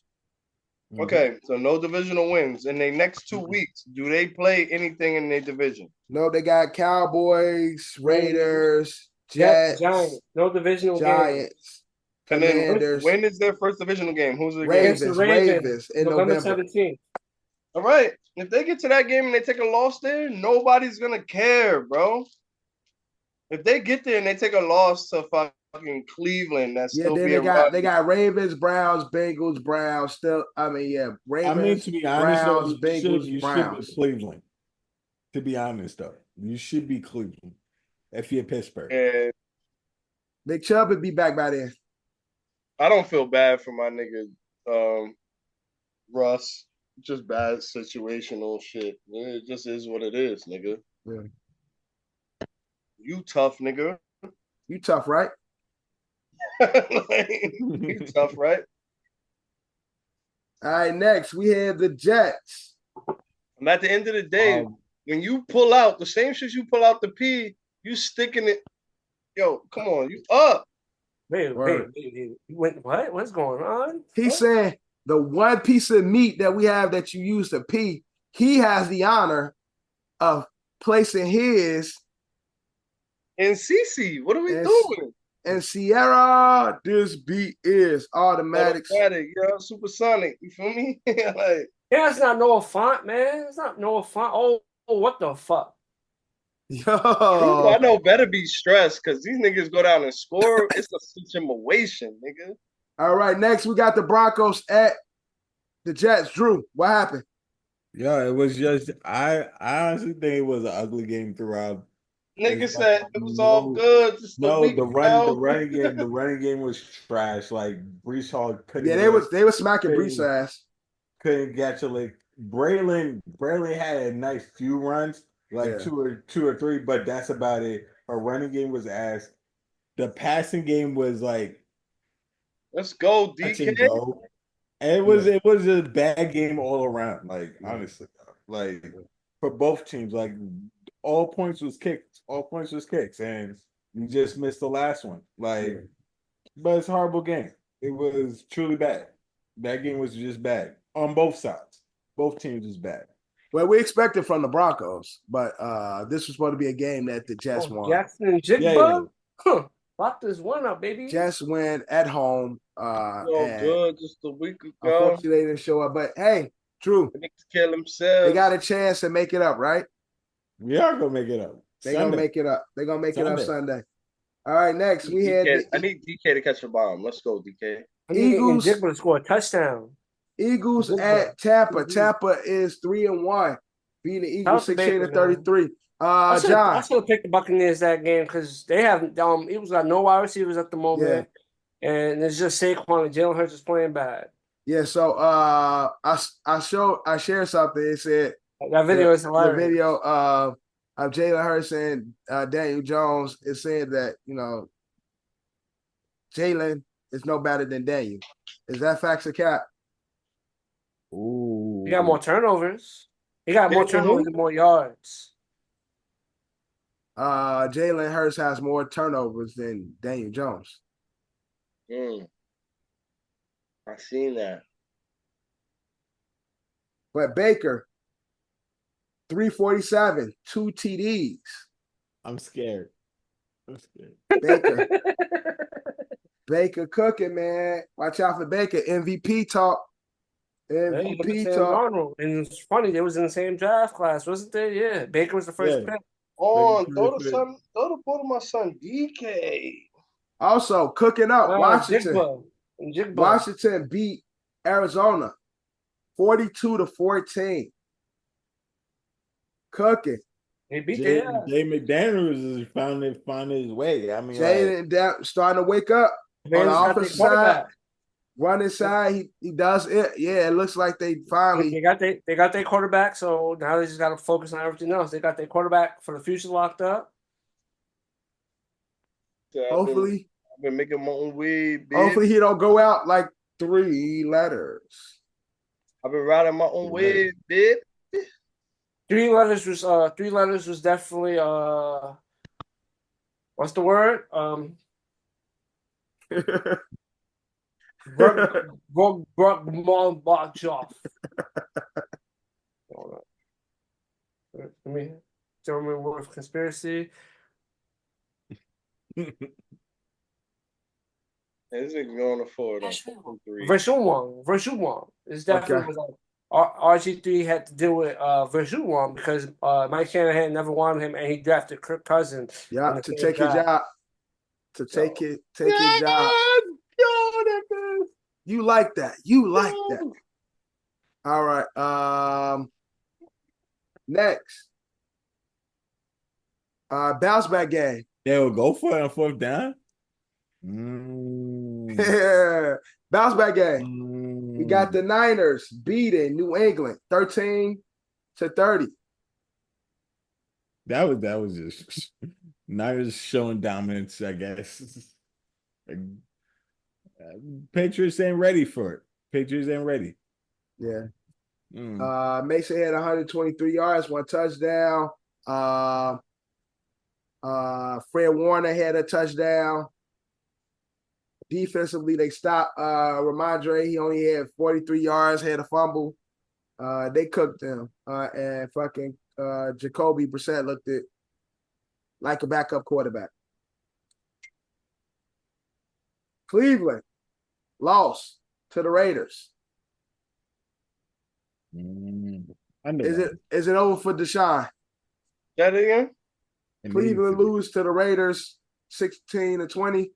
Okay, so no divisional wins. In their next 2 weeks, do they play anything in their division? No, they got Cowboys, Raiders, Jets, Giants. No divisional game. Giants, And then Commanders, when is their first divisional game? Who's the Ravens, game? Ravens in November November. 17th. All right. If they get to that game and they take a loss there, nobody's gonna care, bro. If they get there and they take a loss to fucking Cleveland, that's Yeah, still then being they got Ravens, Browns, Bengals, Browns. Still, Ravens. To be honest, Browns, though, Bengals, you should Browns. be Cleveland. To be honest, though, you should be Cleveland if you're Pittsburgh. And Nick Chubb would be back by then. I don't feel bad for my nigga Russ. Just bad situational shit. It just is what it is, nigga. Yeah. You tough, nigga. You tough, right? You tough, right? All right, next we have the Jets. And at the end of the day, when you pull out the same shit you pull out the P, you sticking it. Yo, come on, you up. Wait. What? What's going on? He's saying the one piece of meat that we have that you use to pee, he has the honor of placing his And CC, what are we doing? And Sierra, this beat is automatic. Automatic, yo, supersonic. You feel me? Like, yeah, it's not Noah Font, man. It's not Noah Font. Oh, what the fuck? Yo, I know better be stressed because these niggas go down and score. It's a situation, nigga. All right, next we got the Broncos at the Jets. Drew, what happened? Yeah, it was just I honestly think it was an ugly game throughout. Nigga said it was all good. Just the running game was trash. Like Brees Hall couldn't. Yeah, they were smacking Brees ass. Couldn't get to like Braylon had a nice few runs, like two or three, but that's about it. Her running game was ass. The passing game was like, let's go, DK. And it was a bad game all around. Like honestly, like for both teams, like all points was kicks, and you just missed the last one. Like, but it's a horrible game. It was truly bad. That game was just bad on both sides. Both teams was bad. Well, we expected from the Broncos, but this was supposed to be a game that the Jets won. Jackson and Jigba? Huh. Lock this one up, baby. Jets win at home. So And good just a week ago. unfortunately, they didn't show up. But hey, Drew, The niggas kill themselves. they got a chance to make it up, right? We are gonna make it up. They're gonna make it up. They're gonna make it up Sunday. Sunday. All right, next we had I need DK to catch a bomb. Let's go, DK. Eagles. Jigba to score a touchdown. Eagles Jigba. at Tampa. Tampa is 3-1, beating the Eagles Shout out to 16-33. I John. should have picked the Buccaneers that game because they have Eagles got no wide receivers at the moment, and it's just Saquon and Jalen Hurts is playing bad. Yeah, so I shared something. It said That video is hilarious. The video of Jalen Hurts and Daniel Jones is saying that Jalen is no better than Daniel. Is that facts or cap? Ooh. He got more turnovers. He got more turnovers and more yards. Jalen Hurts has more turnovers than Daniel Jones. I seen that. But Baker, 347, 2 TDs. I'm scared. Baker cooking, man. Watch out for Baker. MVP talk. MVP talk. Arnold. And it's funny, they was in the same draft class, wasn't they? Yeah. Baker was the first pick. Throw the ball to my son DK. Also, cooking up. Washington. Jigba. Washington beat Arizona 42-14. Cooking. They beat Jay McDaniels is finding his way. I mean, Jay starting to wake up on the offensive side. Running side, he does it. Yeah, it looks like they finally they got their quarterback, so now they just got to focus on everything else. They got their quarterback for the future locked up. Hopefully, I've been making my own way. Bitch. Hopefully, he don't go out like 3 letters. I've been riding my own way, bitch. 3 letters was definitely what's the word? Let me German word of conspiracy. This nigga going to Florida. Verschuwang. It's definitely was like RG3 had to deal with Verschuwang because Mike Shanahan never wanted him, and he drafted Kirk Cousins. Yeah, to take his job. To take his job. You like that. All right. Next. Bounce back game. They'll go for it on 4th down. Yeah. Bounce back game. We got the Niners beating New England 13-30. That was just Niners showing dominance, I guess. Patriots ain't ready for it. Patriots ain't ready. Yeah. Mason had 123 yards, 1 touchdown. Fred Warner had a touchdown. Defensively, they stopped Ramondre. He only had 43 yards, had a fumble. They cooked him. And fucking Jacoby Brissett looked like a backup quarterback. Cleveland lost to the Raiders. Is it over for Deshaun? That again? Cleveland lose to the Raiders 16-20.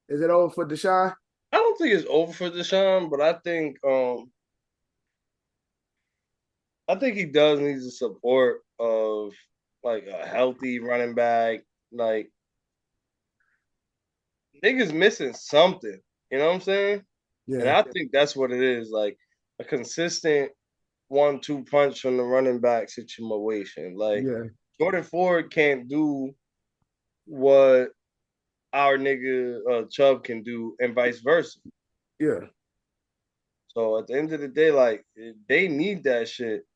Is it over for Deshaun? I don't think it's over for Deshaun, but I think he does need the support of like a healthy running back. Like niggas missing something. You know what I'm saying? Yeah. And I think that's what it is. Like a consistent 1-2 punch from the running back situation. Like Jordan Ford can't do what our nigga Chubb can do and vice versa. Yeah. So at the end of the day, like they need that shit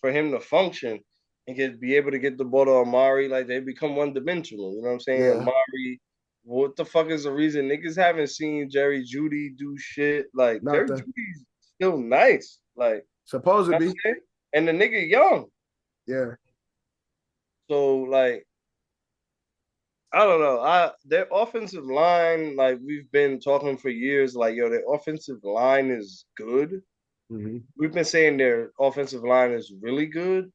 for him to function and be able to get the ball to Amari. Like they become one-dimensional. You know what I'm saying? Yeah. Amari, what the fuck is the reason niggas haven't seen Jerry Jeudy do shit? Like Jerry Judy's still nice. Like supposed to be. And the nigga young. Yeah. So like I don't know. Their offensive line, like we've been talking for years, like yo, their offensive line is good. Mhm. We've been saying their offensive line is really good,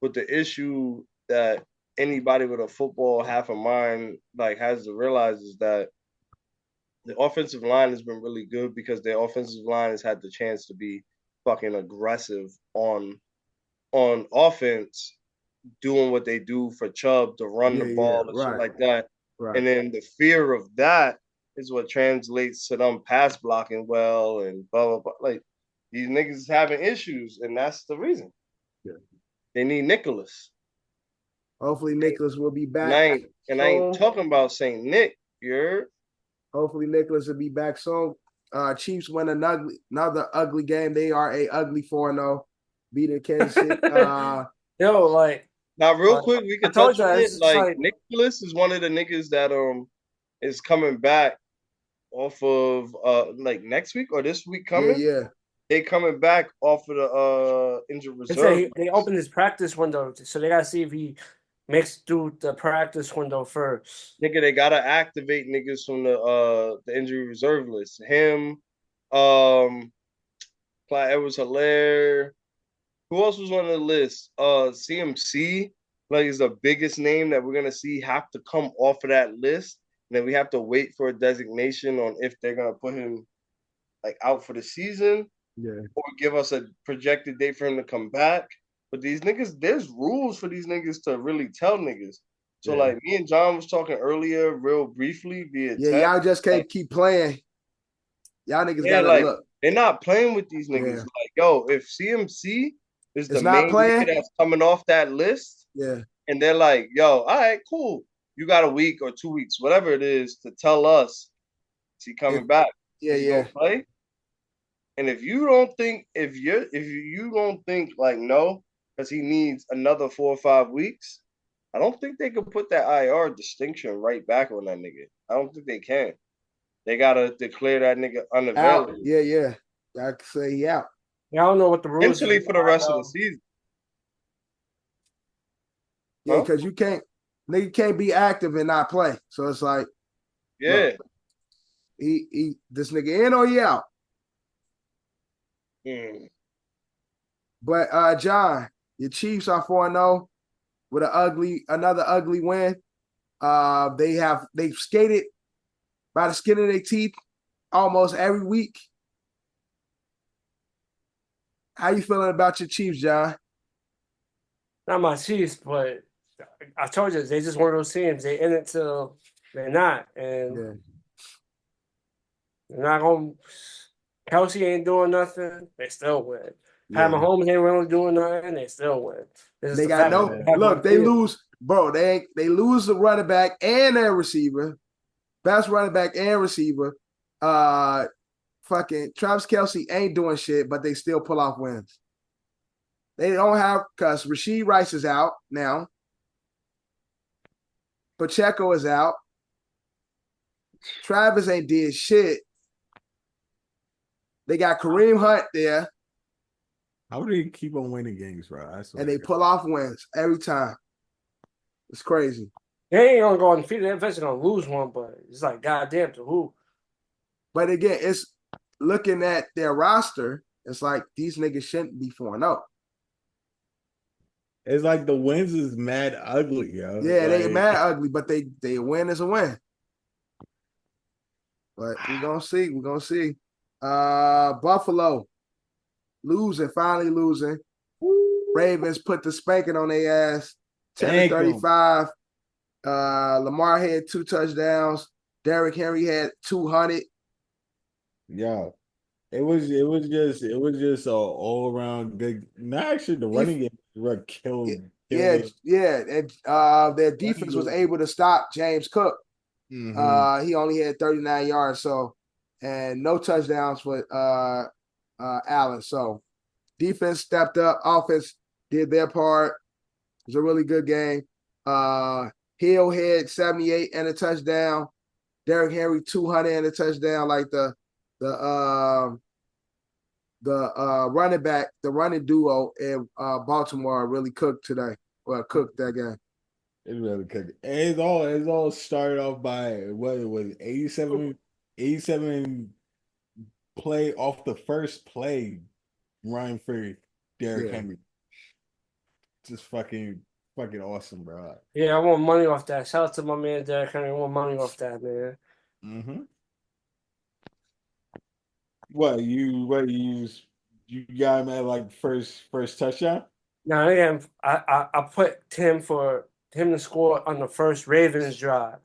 but the issue that anybody with a football half a mind like has to realize is that the offensive line has been really good because their offensive line has had the chance to be fucking aggressive on offense, doing what they do for Chubb to run the Yeah, ball and shit right, like that. right. And then the fear of that is what translates to them pass blocking well and blah blah blah. Like these niggas is having issues, and that's the reason. Yeah. They need Nicholas. Hopefully Nicholas will be And back I ain't soon. talking about Saint Nick, you're Hopefully Nicholas will be back soon. Chiefs win another ugly game. They are a ugly 4-0. Beating Kansas City. Yo, like now real like, quick, we I could told touch you, on it. it's just Like like Nicholas is one of the niggas that is coming back off of like next week or this week coming. yeah. They coming back off of the injured they say reserve. they opened his practice window, so they gotta see if he makes through the practice window first. Nigga, they gotta activate niggas from the injury reserve list. Him, Clyde Edwards-Helaire. Who else was on the list? CMC, like is the biggest name that we're gonna see have to come off of that list. And then we have to wait for a designation on if they're gonna put him like out for the season Yeah. or give us a projected date for him to come back. But these niggas, there's rules for these niggas to really tell niggas. So Yeah. like me and John was talking earlier, real briefly via Yeah, text. y'all just can't like, keep playing. Y'all niggas yeah, gotta like look. they're not playing with these niggas. Yeah. Like, yo, if CMC is the It's not main nigga playing. that's coming off that list, Yeah. and they're like, yo, all right, cool. You got a week or 2 weeks, whatever it is, to tell us is he coming back. Yeah, Is he yeah. gonna play? And if you don't think if you don't think like no, because he needs another 4 or 5 weeks, I don't think they can put that IR distinction right back on that nigga. I don't think they can. They gotta declare that nigga Out. unavailable. Yeah. I can say he out. Yeah, I don't know what the rules Potentially is. for the rest of the season. Yeah, Huh? because you can't be active and not play. So it's like, Yeah. look, this nigga in or he out. Hmm. But John, your Chiefs are 4-0 with another ugly win. They've skated by the skin of their teeth almost every week. How you feeling about your Chiefs, John? Not my Chiefs, but I told you they just one of those teams. They in it till they're not, and Yeah. they're not gonna. Kelsey ain't doing nothing. They still win. Pat Yeah. Mahomes ain't really doing nothing. They still win. This is They the got fact no that they have look, on they field. lose, bro. They lose the running back and their receiver. Best running back and receiver. Fucking Travis Kelsey ain't doing shit, but they still pull off wins. They don't have because Rashid Rice is out now. Pacheco is out. Travis ain't did shit. They got Kareem Hunt there, How do they keep on winning games, bro? and they pull off wins every time. It's crazy. They ain't gonna go undefeated. They're eventually gonna lose one, but it's like goddamn to who? But again, it's looking at their roster. It's like these niggas shouldn't be 4-0. It's like the wins is mad ugly, yo. Yeah, they Like, mad ugly, but they win is a win. But we're gonna see. We're gonna see. Buffalo finally losing. Ravens put the spanking on their ass. 10-35. Lamar had 2 touchdowns. Derrick Henry had 200. yeah. It was just a all around good. Not actually the running game killed. Yeah. And, their defense was able to stop James Cook. Mhm. He only had 39 yards, so and no touchdowns for Allen. So defense stepped up, offense did their part. It was a really good game. Hill had 78 and a touchdown. Derrick Henry 200 and a touchdown. Like the running back, the running duo in Baltimore really cooked today. Well, cooked that game. It's really cooking. It's all started off by what it was 87 play off the first play run for Derrick Yeah. Henry. Just fucking awesome, bro. Yeah, I want money off that. Shout out to my man Derrick Henry. I want money off that, man. Mm-hmm. You got him at like first touchdown? Now again, I put him for him to score on the first Ravens drive.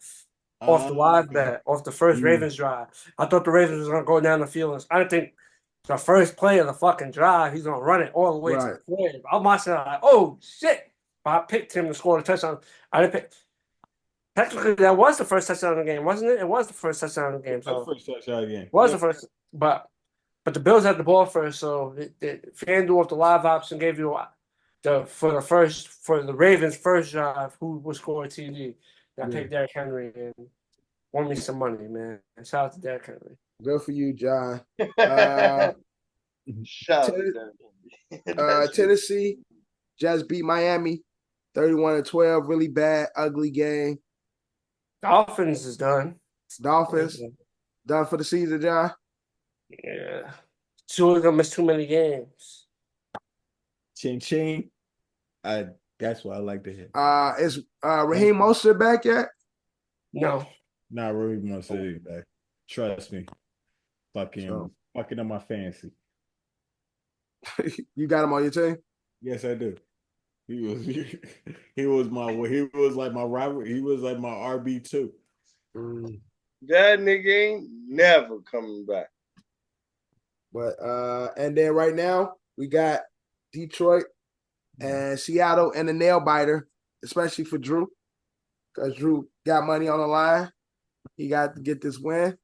Off the live bet, off the first Ravens drive. I thought the Ravens was gonna go down the field. I didn't think the first play of the fucking drive, he's gonna run it all the way to Right. the play. I'm watching like, oh shit. But I picked him to score the touchdown. I didn't pick technically that was the first touchdown of the game, wasn't it? It was the first touchdown of the game. That's So first touchdown again. was the first, but the Bills had the ball first, so FanDuel with the live option gave you for the Ravens first drive who would score a TD. I picked Derrick Henry and won me some money, man. Shout out to Derrick Henry. Good for you, John. Shout out to that. Tennessee just beat Miami 31-12. Really bad, ugly game. Dolphins is done. Dolphins done for the season, John. Yeah. Two of them missed too many games. Ching. That's what I like to hear. Is Raheem Mostert back yet? No. Not really much back. Trust me. Fucking on my fancy. You got him on your team? Yes, I do. He was like my rival. He was like my RB2. That nigga ain't never coming back. But and then right now we got Detroit and Seattle and the nail biter, especially for Drew, because Drew got money on the line. He got to get this win.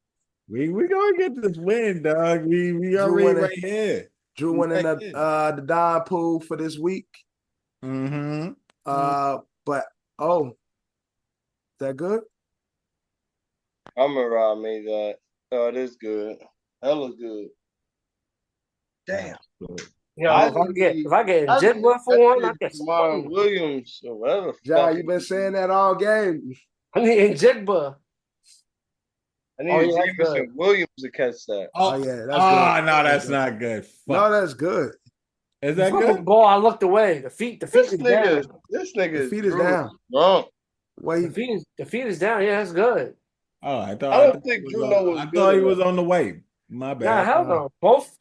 We gonna get this win, dog. We already right here. Drew winning the Don pool for this week. Mm-hmm. But is that good? Amon-Ra made that. Oh, it is good. Hella good. Damn. Yo, if I get Jigba for one, I get some money. Williams or whatever. John, you've been saying that all game. I need Jigba. I need Jameson Williams to catch that. Oh yeah, that's good. No, that's not good. Fuck. No, that's good. Is that good? Ball, I looked away. The feet is down. This nigga the feet is down. Wrong. The feet is down. Yeah, that's good. Oh, I don't think Drew knows. I thought he was on the way. My bad. Nah, hell no. Both.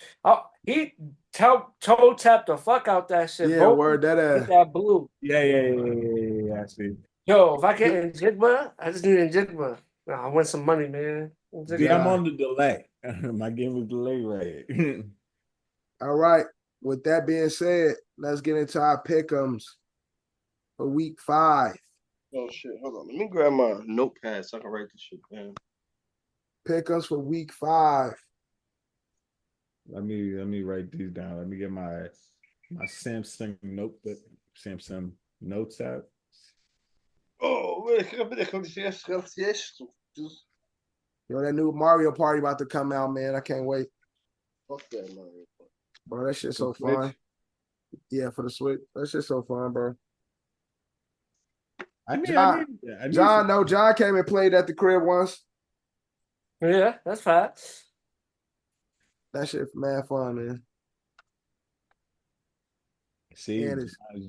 He toe tapped the fuck out that shit. Yeah, both word that ass. that blue. Yeah. I see. Yo, if I get Jigba, I just need Jigba. I win some money, man. Yeah, I'm on the delay. My game was delayed right. All right. With that being said, let's get into our pick'ems for week 5. Oh shit! Hold on. Let me grab my notepad so I can write this shit down. Pick'ems for week 5. Let me write these down. Let me get my Samsung notebook, Samsung notes out. Oh, Yo, that new Mario Party about to come out, man. I can't wait. fuck that Mario. Bro, that shit's so Switch? fun. Yeah, for the Switch. That shit's so fun, bro. John came and played at the crib once. Yeah, that's facts. That shit mad fun, man. See,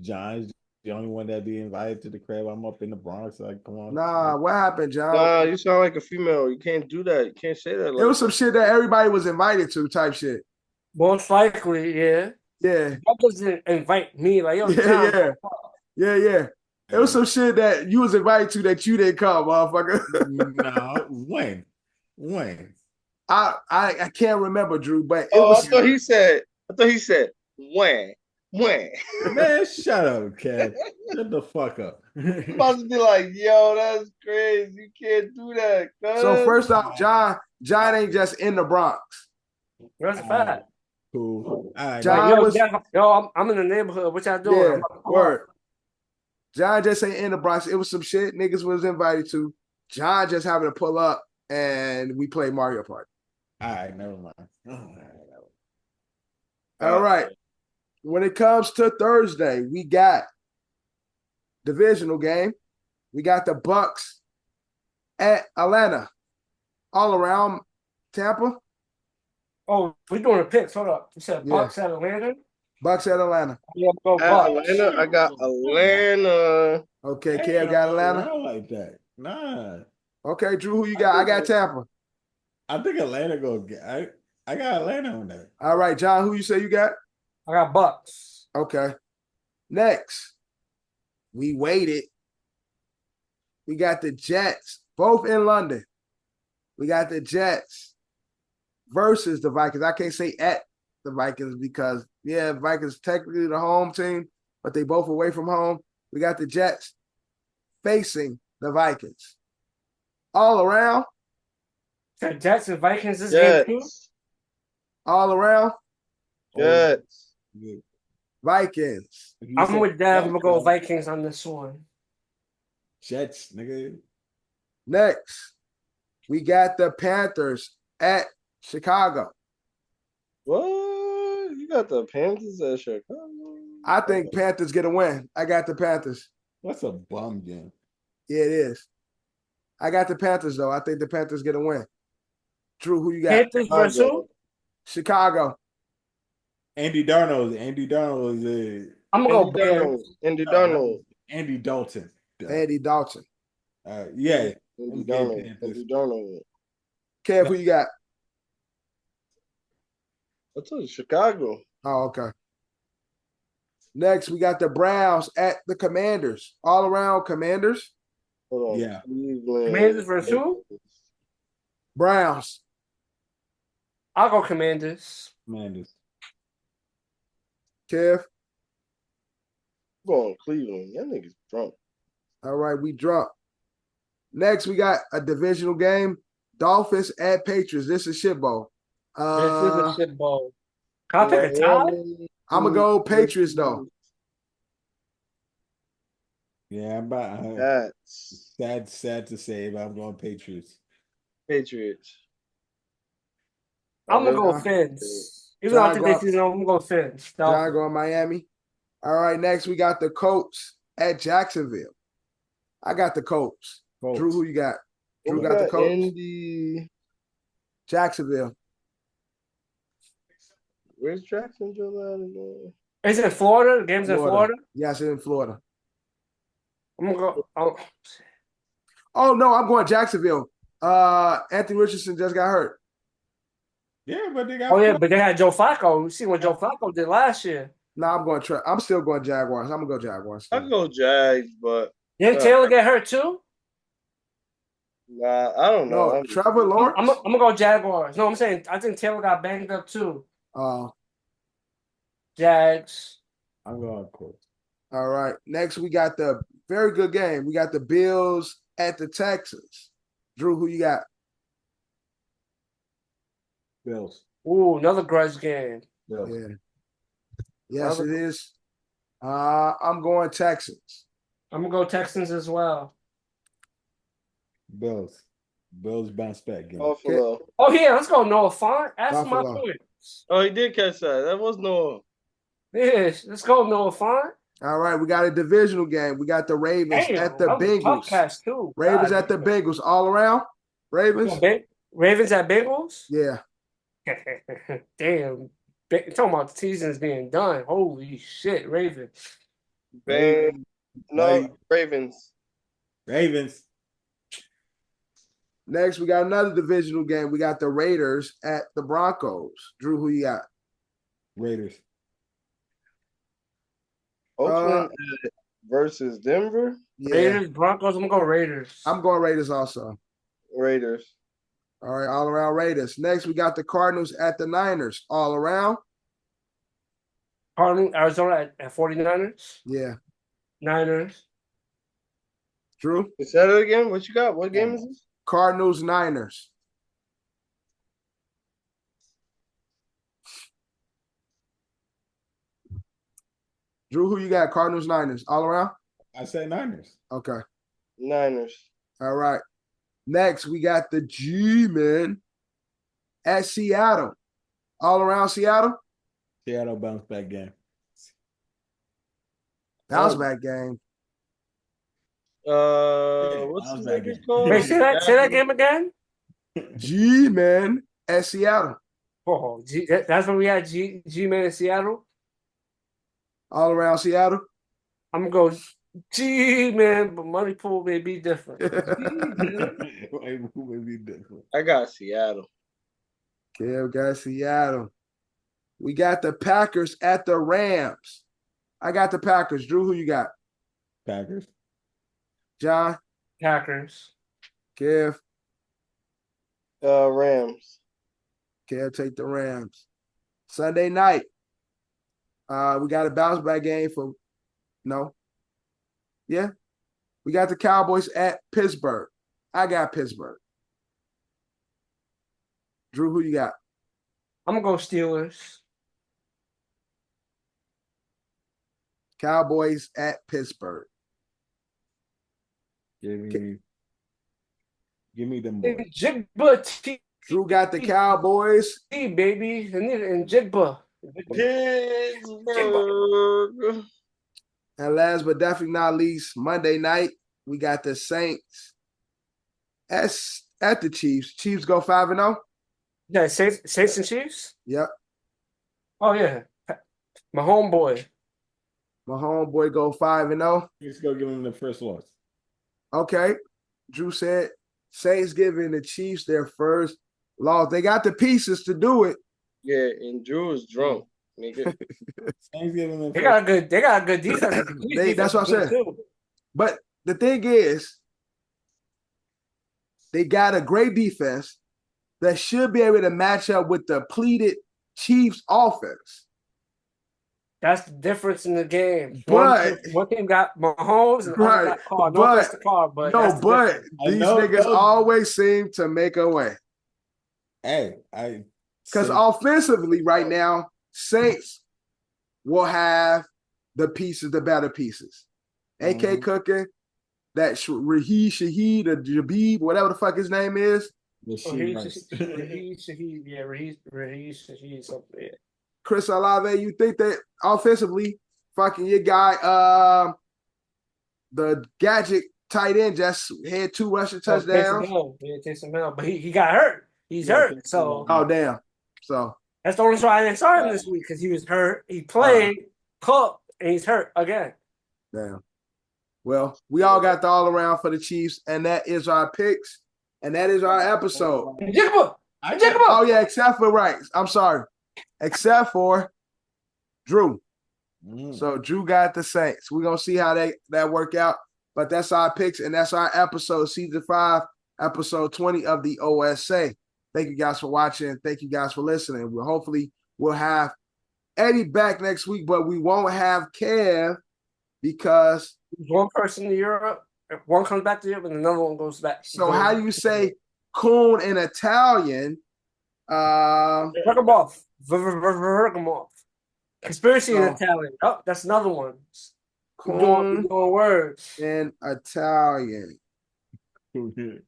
John's the only one that be invited to the crib. I'm up in the Bronx. Like, come on. Nah, what happened, John? Nah, you sound like a female. You can't do that. You can't say that. It was some shit that everybody was invited to type shit. Most likely, yeah. Yeah. That doesn't invite me. Like, yo, Yeah. It was some shit that you was invited to that you didn't come, motherfucker. No, when? I can't remember, Drew, but it I thought he said when. Man, shut up, Kev. Shut the fuck up. I'm about to be like, yo, that's crazy. You can't do that. Cuz. So first off, John ain't just in the Bronx. That's a fact. Cool. All right, John Yo, I'm in the neighborhood. What y'all doing? Yeah, word. John just ain't in the Bronx. It was some shit niggas was invited to. John just having to pull up and we play Mario Party. all right, never mind. All right. When it comes to Thursday, we got divisional game. We got the Bucks at Atlanta. All around Tampa. Oh, we're doing the picks. Hold up. You said Yeah. Bucks at Atlanta? Bucks at Atlanta. Yeah, go At Bucks. Atlanta, I got Atlanta. Okay, They Kev ain't got gonna Atlanta. roll like that. Nah. Okay, Drew, who you got? I got Tampa. I think Atlanta go get. I got Atlanta on that. All right, John, who you say you got? I got Bucks. Okay. Next, we waited. We got the Jets, both in London. We got the Jets versus the Vikings. I can't say at the Vikings because, yeah, Vikings technically the home team, but they both away from home. We got the Jets facing the Vikings. All around, The Jets and Vikings this game too? Jets. all around, Jets. Yeah. Vikings. If you I'm say with Dev. I'm Jets, gonna go though, Vikings on this one. Jets, nigga. Next, we got the Panthers at Chicago. What? You got the Panthers at Chicago? I think Panthers get a win. I got the Panthers. That's a bum game. Yeah, it is. I got the Panthers, though. I think the Panthers get a win. Drew, who you got? Panthers versus who? Chicago. Andy Darnold. Andy Darnold is I'm gonna go Andy Bears. Darnold. Andy Darnold. Andy Dalton. Andy Dalton. Yeah. Andy Okay, Darnold. Panthers. Andy Darnold. Kev, who you got? I told you Chicago. Oh, okay. Next, we got the Browns at the Commanders. All around Commanders. Hold on. Yeah. Cleveland. Commanders versus who? Browns. I'll go Commanders. Commanders. Kev. Going Cleveland. That nigga's drunk. All right, we drunk. Next, we got a divisional game. Dolphins at Patriots. This is shit bowl. This is a shit bowl. Can I pick a tie? I'm going to go Patriots, though. Yeah, I'm about That's sad to say, but I'm going Patriots. Patriots. I'm gonna go Uh, Fins. Even though I think they season, I'm gonna go Fins. John going Miami. All right, next we got the Colts at Jacksonville. I got the Colts. Colts. Drew, who you got? Drew We got the Colts. Indy. Jacksonville. Where's Jacksonville at again? Is it in Florida? The game's in Florida? Yes, in Florida. I'm gonna go. Oh, no, I'm going Jacksonville. Anthony Richardson just got hurt. Yeah, but they got. Oh yeah, but they had Joe Flacco. You see what Joe Flacco did last year? No, I'm still going Jaguars. I'm going to go Jaguars. I go Jags, but Didn't Taylor get hurt too? nah, I don't know. No, Trevor Lawrence. I'm gonna go Jaguars. No, I'm saying I think Taylor got banged up too. Jags. I'm going Colts. All right. Next, we got the very good game. We got the Bills at the Texans. Drew, who you got? Bills. Ooh, another grudge game. Bills. Yeah. Yes, it is. I'm going Texans. I'm gonna go Texans as well. Bills. Bills bounce back game. Buffalo. Oh yeah, let's go Noah Font. That's my Buffalo. point. Oh, he did catch that. That was no. Yes, let's go Noah Font. All right, we got a divisional game. We got the Ravens Damn, at the that was a tough Bengals. catch too. Ravens God. at the Bengals. All around? Ravens? Ravens at Bengals? Yeah. Damn. Talking about the season's being done. Holy shit, Ravens. No, Ravens. Ravens. Next, we got another divisional game. We got the Raiders at the Broncos. Drew, who you got? Raiders. Oakland versus Denver. Yeah. Raiders, Broncos. I'm gonna go Raiders. I'm going Raiders also. Raiders. All right, all around Raiders. Next, we got the Cardinals at the Niners. All around? Cardinals, Arizona at 49ers. Yeah. Niners. Drew? Is that it again? What you got? What game is this? Cardinals, Niners. Drew, who you got? Cardinals, Niners. All around? I say Niners. Okay. Niners. All right. Next, we got the G-Men at Seattle. All around Seattle? Seattle bounce back game. Bounce back game. What's how's the that nigga game? called? Wait, say that game again. G man at Seattle. Oh, that's when we had G-Man in Seattle. All around Seattle. I'm gonna go G-Man, but Money Pool may be different. Who would be different? I got Seattle. Kev got Seattle. We got the Packers at the Rams. I got the Packers. Drew, who you got? Packers. John, Packers. Kev. Rams. Kev take the Rams. Sunday night. We got a bounce back game for no. Yeah. We got the Cowboys at Pittsburgh. I got Pittsburgh. Drew, who you got? I'm gonna go Steelers. Cowboys at Pittsburgh. Give me them boys. Jigba T, Drew got the Cowboys. baby. And Jigba. Pittsburgh. And last but definitely not least, Monday night, we got the Saints at the Chiefs. Chiefs go 5-0. Yeah, Saints and Chiefs. Yep. Oh yeah, my homeboy. My homeboy go 5-0. Let's go give them the first loss. Okay. Drew said Saints giving the Chiefs their first loss. They got the pieces to do it. Yeah, and Drew is drunk, nigga. Thanksgiving them They got a good defense. That's what I said. But the thing is, they got a great defense that should be able to match up with the depleted Chiefs offense. That's the difference in the game. But one team got Mahomes and right, got Carr. No but offense to Carr, but no, that's the but difference. these niggas always seem to make a way. Hey, Because offensively, right now, Saints will have the pieces, the better pieces. AK cooking, that Shaheed or Jabib, whatever the fuck his name is. Raheem Shaheed, something. Yeah. Chris Olave, you think that offensively, fucking your guy, the gadget tight end just had 2 rushing touchdowns. Taysom Hill, but he got hurt. He's hurt. So damn. So that's the only reason I didn't start him this week because he was hurt. He played, cooked, and he's hurt again. Damn. Well, we all got the all around for the Chiefs, and that is our picks, and that is our episode. Oh yeah, except for I'm sorry. Except for Drew. So Drew got the Saints. We're gonna see how that work out. But that's our picks, and that's our episode, season 5, episode 20 of the OSA. Thank you guys for watching. Thank you guys for listening. We'll have Eddie back next week, but we won't have Kev because one person to Europe, one comes back to Europe, and another one goes back. So how do you say coon in Italian? Bergamot. Conspiracy in Italian. Oh, that's another one. Coon doing words in Italian. And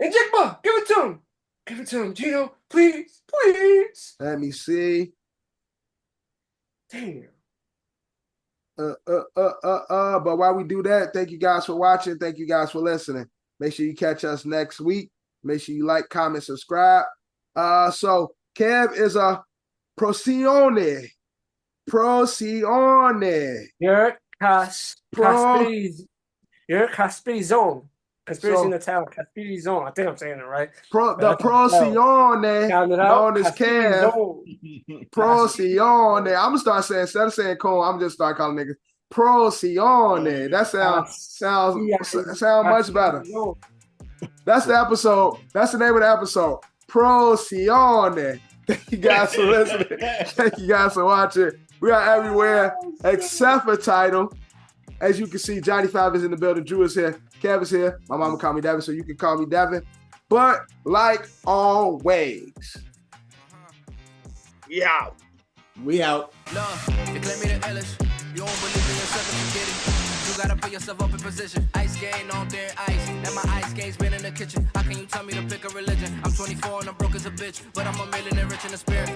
Jigba, give it to him. Give it to him, Gino. Please. Let me see. Damn. But while we do that, thank you guys for watching. Thank you guys for listening. Make sure you catch us next week. Make sure you like, comment, subscribe. So Kev is a Procione. Yerr Caspiri Zone. Conspiracy in the town. Caspiri Zone. I think I'm saying it right. The Procione known as Kev. Procione. I'm gonna start saying, instead of saying Cole, I'm just start calling niggas Procione. That sounds much better. That's the episode. That's the name of the episode. Procione. Thank you guys for listening. Thank you guys for watching. We are everywhere except for Tidal. As you can see, Johnny 5 is in the building. Drew is here. Kev is here. My mama called me Devin, so you can call me Devin. But like always, we out. Love, you claim me the illest. You don't believe in yourself and forget it. You gotta put yourself up in position. Ice skating on thin ice. And my ice skates been in the kitchen. How can you tell me to pick a religion? I'm 24 and I'm broke as a bitch. But I'm a millionaire rich in the spirit.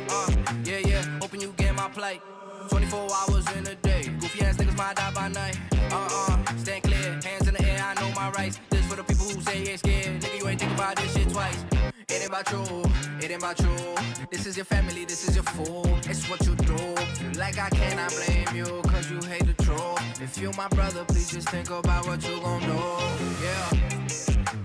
Yeah. Hoping you get my plight. 24 hours in a day. Goofy ass niggas might die by night. Stand clear. Hands in the air. my rights. This for the people who say you ain't scared. Nigga, you ain't think about this shit twice. It ain't about you, it ain't about you. This is your family, this is your fool. It's what you do. Feel like I cannot blame you, cause you hate the truth. If you my brother, please just think about what you gon' do. Yeah.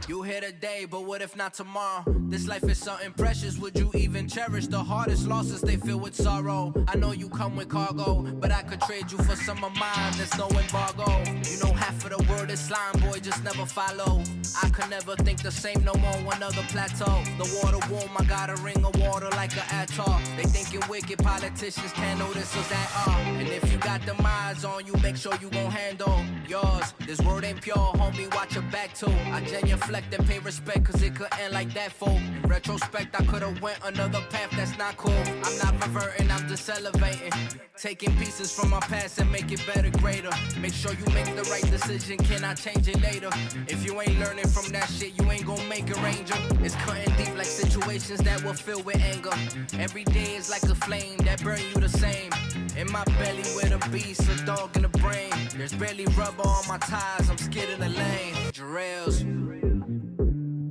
You here today, but what if not tomorrow? This life is something precious, would you even cherish? The hardest losses, they fill with sorrow. I know you come with cargo, but I could trade you for some of mine, there's no embargo. You know half of the world is slime, boy, just never follow. I could never think the same no more, one other plateau. The water warm, I got a ring of water like an atoll. They thinking wicked politicians can't notice us at all. And if you got them eyes on you, make sure you gon' handle yours. This word ain't pure, homie, watch your back too. I genuflect and pay respect, cause it could end like that, folk. In retrospect, I could've went another path that's not cool. I'm not reverting, I'm just elevating. Taking pieces from my past and make it better, greater. Make sure you make the right decision, can I change it later? If you ain't learning from that shit, you ain't gon' make a ranger. It's cutting deep like situations that will fill with anger. Every day is like a flame that burn you the same. In my belly with a beast, a dog in the brain. There's barely rubber on my tires, I'm scared in the lane. Jerellz.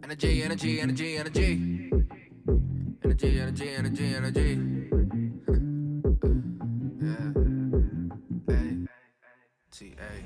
Energy, energy, energy, energy. Energy, energy, energy, energy. Yeah. Hey. T-A.